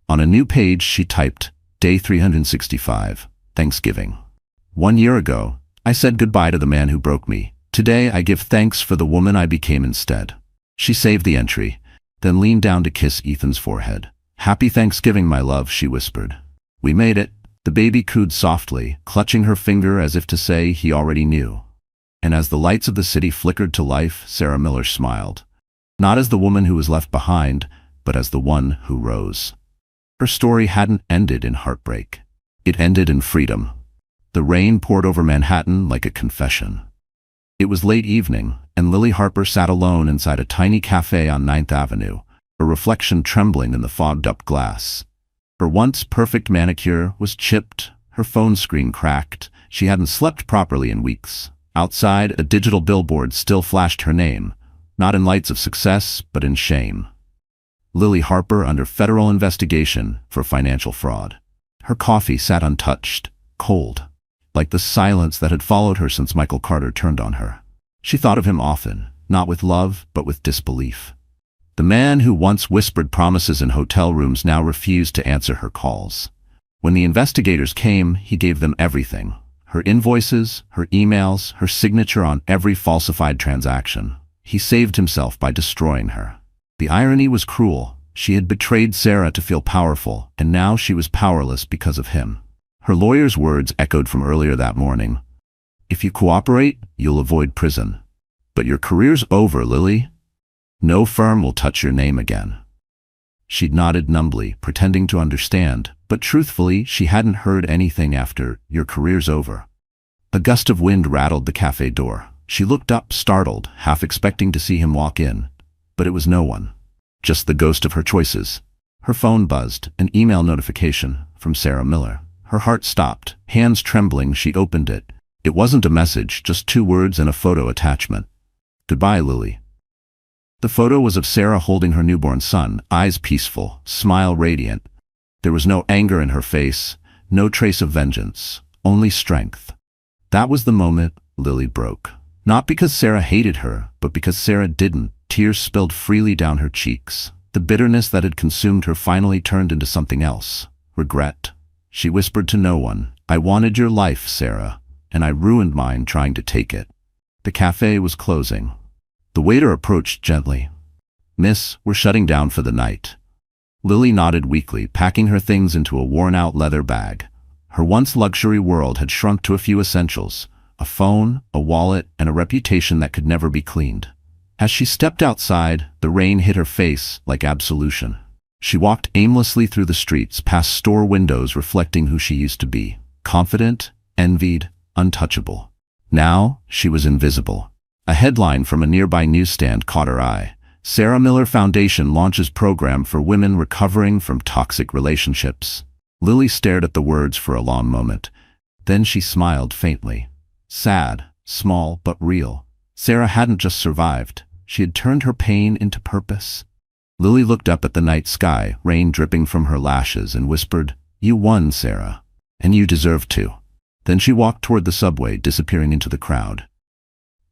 On a new page, she typed, "Day 365, Thanksgiving. 1 year ago, I said goodbye to the man who broke me. Today, I give thanks for the woman I became instead." She saved the entry, then leaned down to kiss Ethan's forehead. "Happy Thanksgiving, my love," she whispered. "We made it." The baby cooed softly, clutching her finger as if to say he already knew. And as the lights of the city flickered to life, Sarah Miller smiled. Not as the woman who was left behind, but as the one who rose. Her story hadn't ended in heartbreak. It ended in freedom. The rain poured over Manhattan like a confession. It was late evening, and Lily Harper sat alone inside a tiny cafe on 9th Avenue, her reflection trembling in the fogged-up glass. Her once perfect manicure was chipped, her phone screen cracked. She hadn't slept properly in weeks. Outside, a digital billboard still flashed her name, not in lights of success, but in shame. Lily Harper under federal investigation for financial fraud. Her coffee sat untouched, cold, like the silence that had followed her since Michael Carter turned on her. She thought of him often, not with love, but with disbelief. The man who once whispered promises in hotel rooms now refused to answer her calls. When the investigators came, he gave them everything. Her invoices, her emails, her signature on every falsified transaction. He saved himself by destroying her. The irony was cruel. She had betrayed Sarah to feel powerful, and now she was powerless because of him. Her lawyer's words echoed from earlier that morning. "If you cooperate, you'll avoid prison. But your career's over, Lily. No firm will touch your name again." She'd nodded numbly, pretending to understand, but truthfully, she hadn't heard anything after, "Your career's over." A gust of wind rattled the cafe door. She looked up, startled, half expecting to see him walk in. But it was no one. Just the ghost of her choices. Her phone buzzed, an email notification from Sarah Miller. Her heart stopped. Hands trembling, she opened it. It wasn't a message, just 2 words and a photo attachment. "Goodbye, Lily." The photo was of Sarah holding her newborn son, eyes peaceful, smile radiant. There was no anger in her face, no trace of vengeance, only strength. That was the moment Lily broke. Not because Sarah hated her, but because Sarah didn't. Tears spilled freely down her cheeks. The bitterness that had consumed her finally turned into something else. Regret. She whispered to no one, "I wanted your life, Sarah, and I ruined mine trying to take it." The cafe was closing. The waiter approached gently. "Miss, we're shutting down for the night." Lily nodded weakly, packing her things into a worn-out leather bag. Her once luxury world had shrunk to a few essentials: a phone, a wallet, and a reputation that could never be cleaned. As she stepped outside, the rain hit her face like absolution. She walked aimlessly through the streets, past store windows reflecting who she used to be. Confident, envied, untouchable. Now, she was invisible. A headline from a nearby newsstand caught her eye. "Sarah Miller Foundation launches program for women recovering from toxic relationships." Lily stared at the words for a long moment. Then she smiled faintly. Sad, small, but real. Sarah hadn't just survived. She had turned her pain into purpose. Lily looked up at the night sky, rain dripping from her lashes, and whispered, "You won, Sarah. And you deserve to." Then she walked toward the subway, disappearing into the crowd.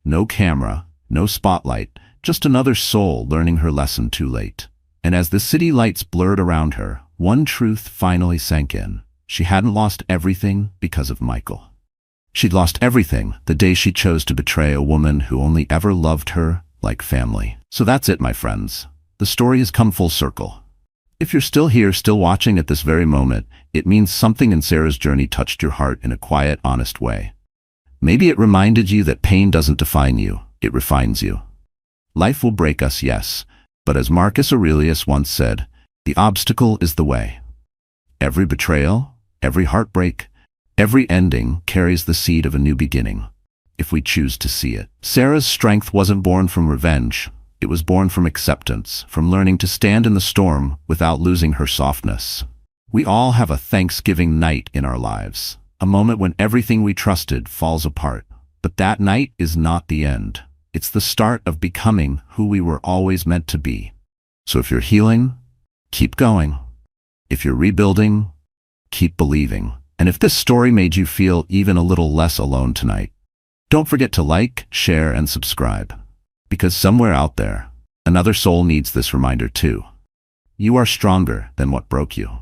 No camera, no spotlight, just another soul learning her lesson too late. And as the city lights blurred around her, one truth finally sank in. She hadn't lost everything because of Michael. She'd lost everything the day she chose to betray a woman who only ever loved her like family. So that's it, my friends. The story has come full circle. If you're still here, still watching at this very moment, it means something in Sarah's journey touched your heart in a quiet, honest way. Maybe it reminded you that pain doesn't define you, it refines you. Life will break us, yes, but as Marcus Aurelius once said, the obstacle is the way. Every betrayal, every heartbreak, every ending carries the seed of a new beginning, if we choose to see it. Sarah's strength wasn't born from revenge. It was born from acceptance, from learning to stand in the storm without losing her softness. We all have a Thanksgiving night in our lives, a moment when everything we trusted falls apart. But that night is not the end. It's the start of becoming who we were always meant to be. So if you're healing, keep going. If you're rebuilding, keep believing. And if this story made you feel even a little less alone tonight, don't forget to like, share, and subscribe. Because somewhere out there, another soul needs this reminder too. You are stronger than what broke you.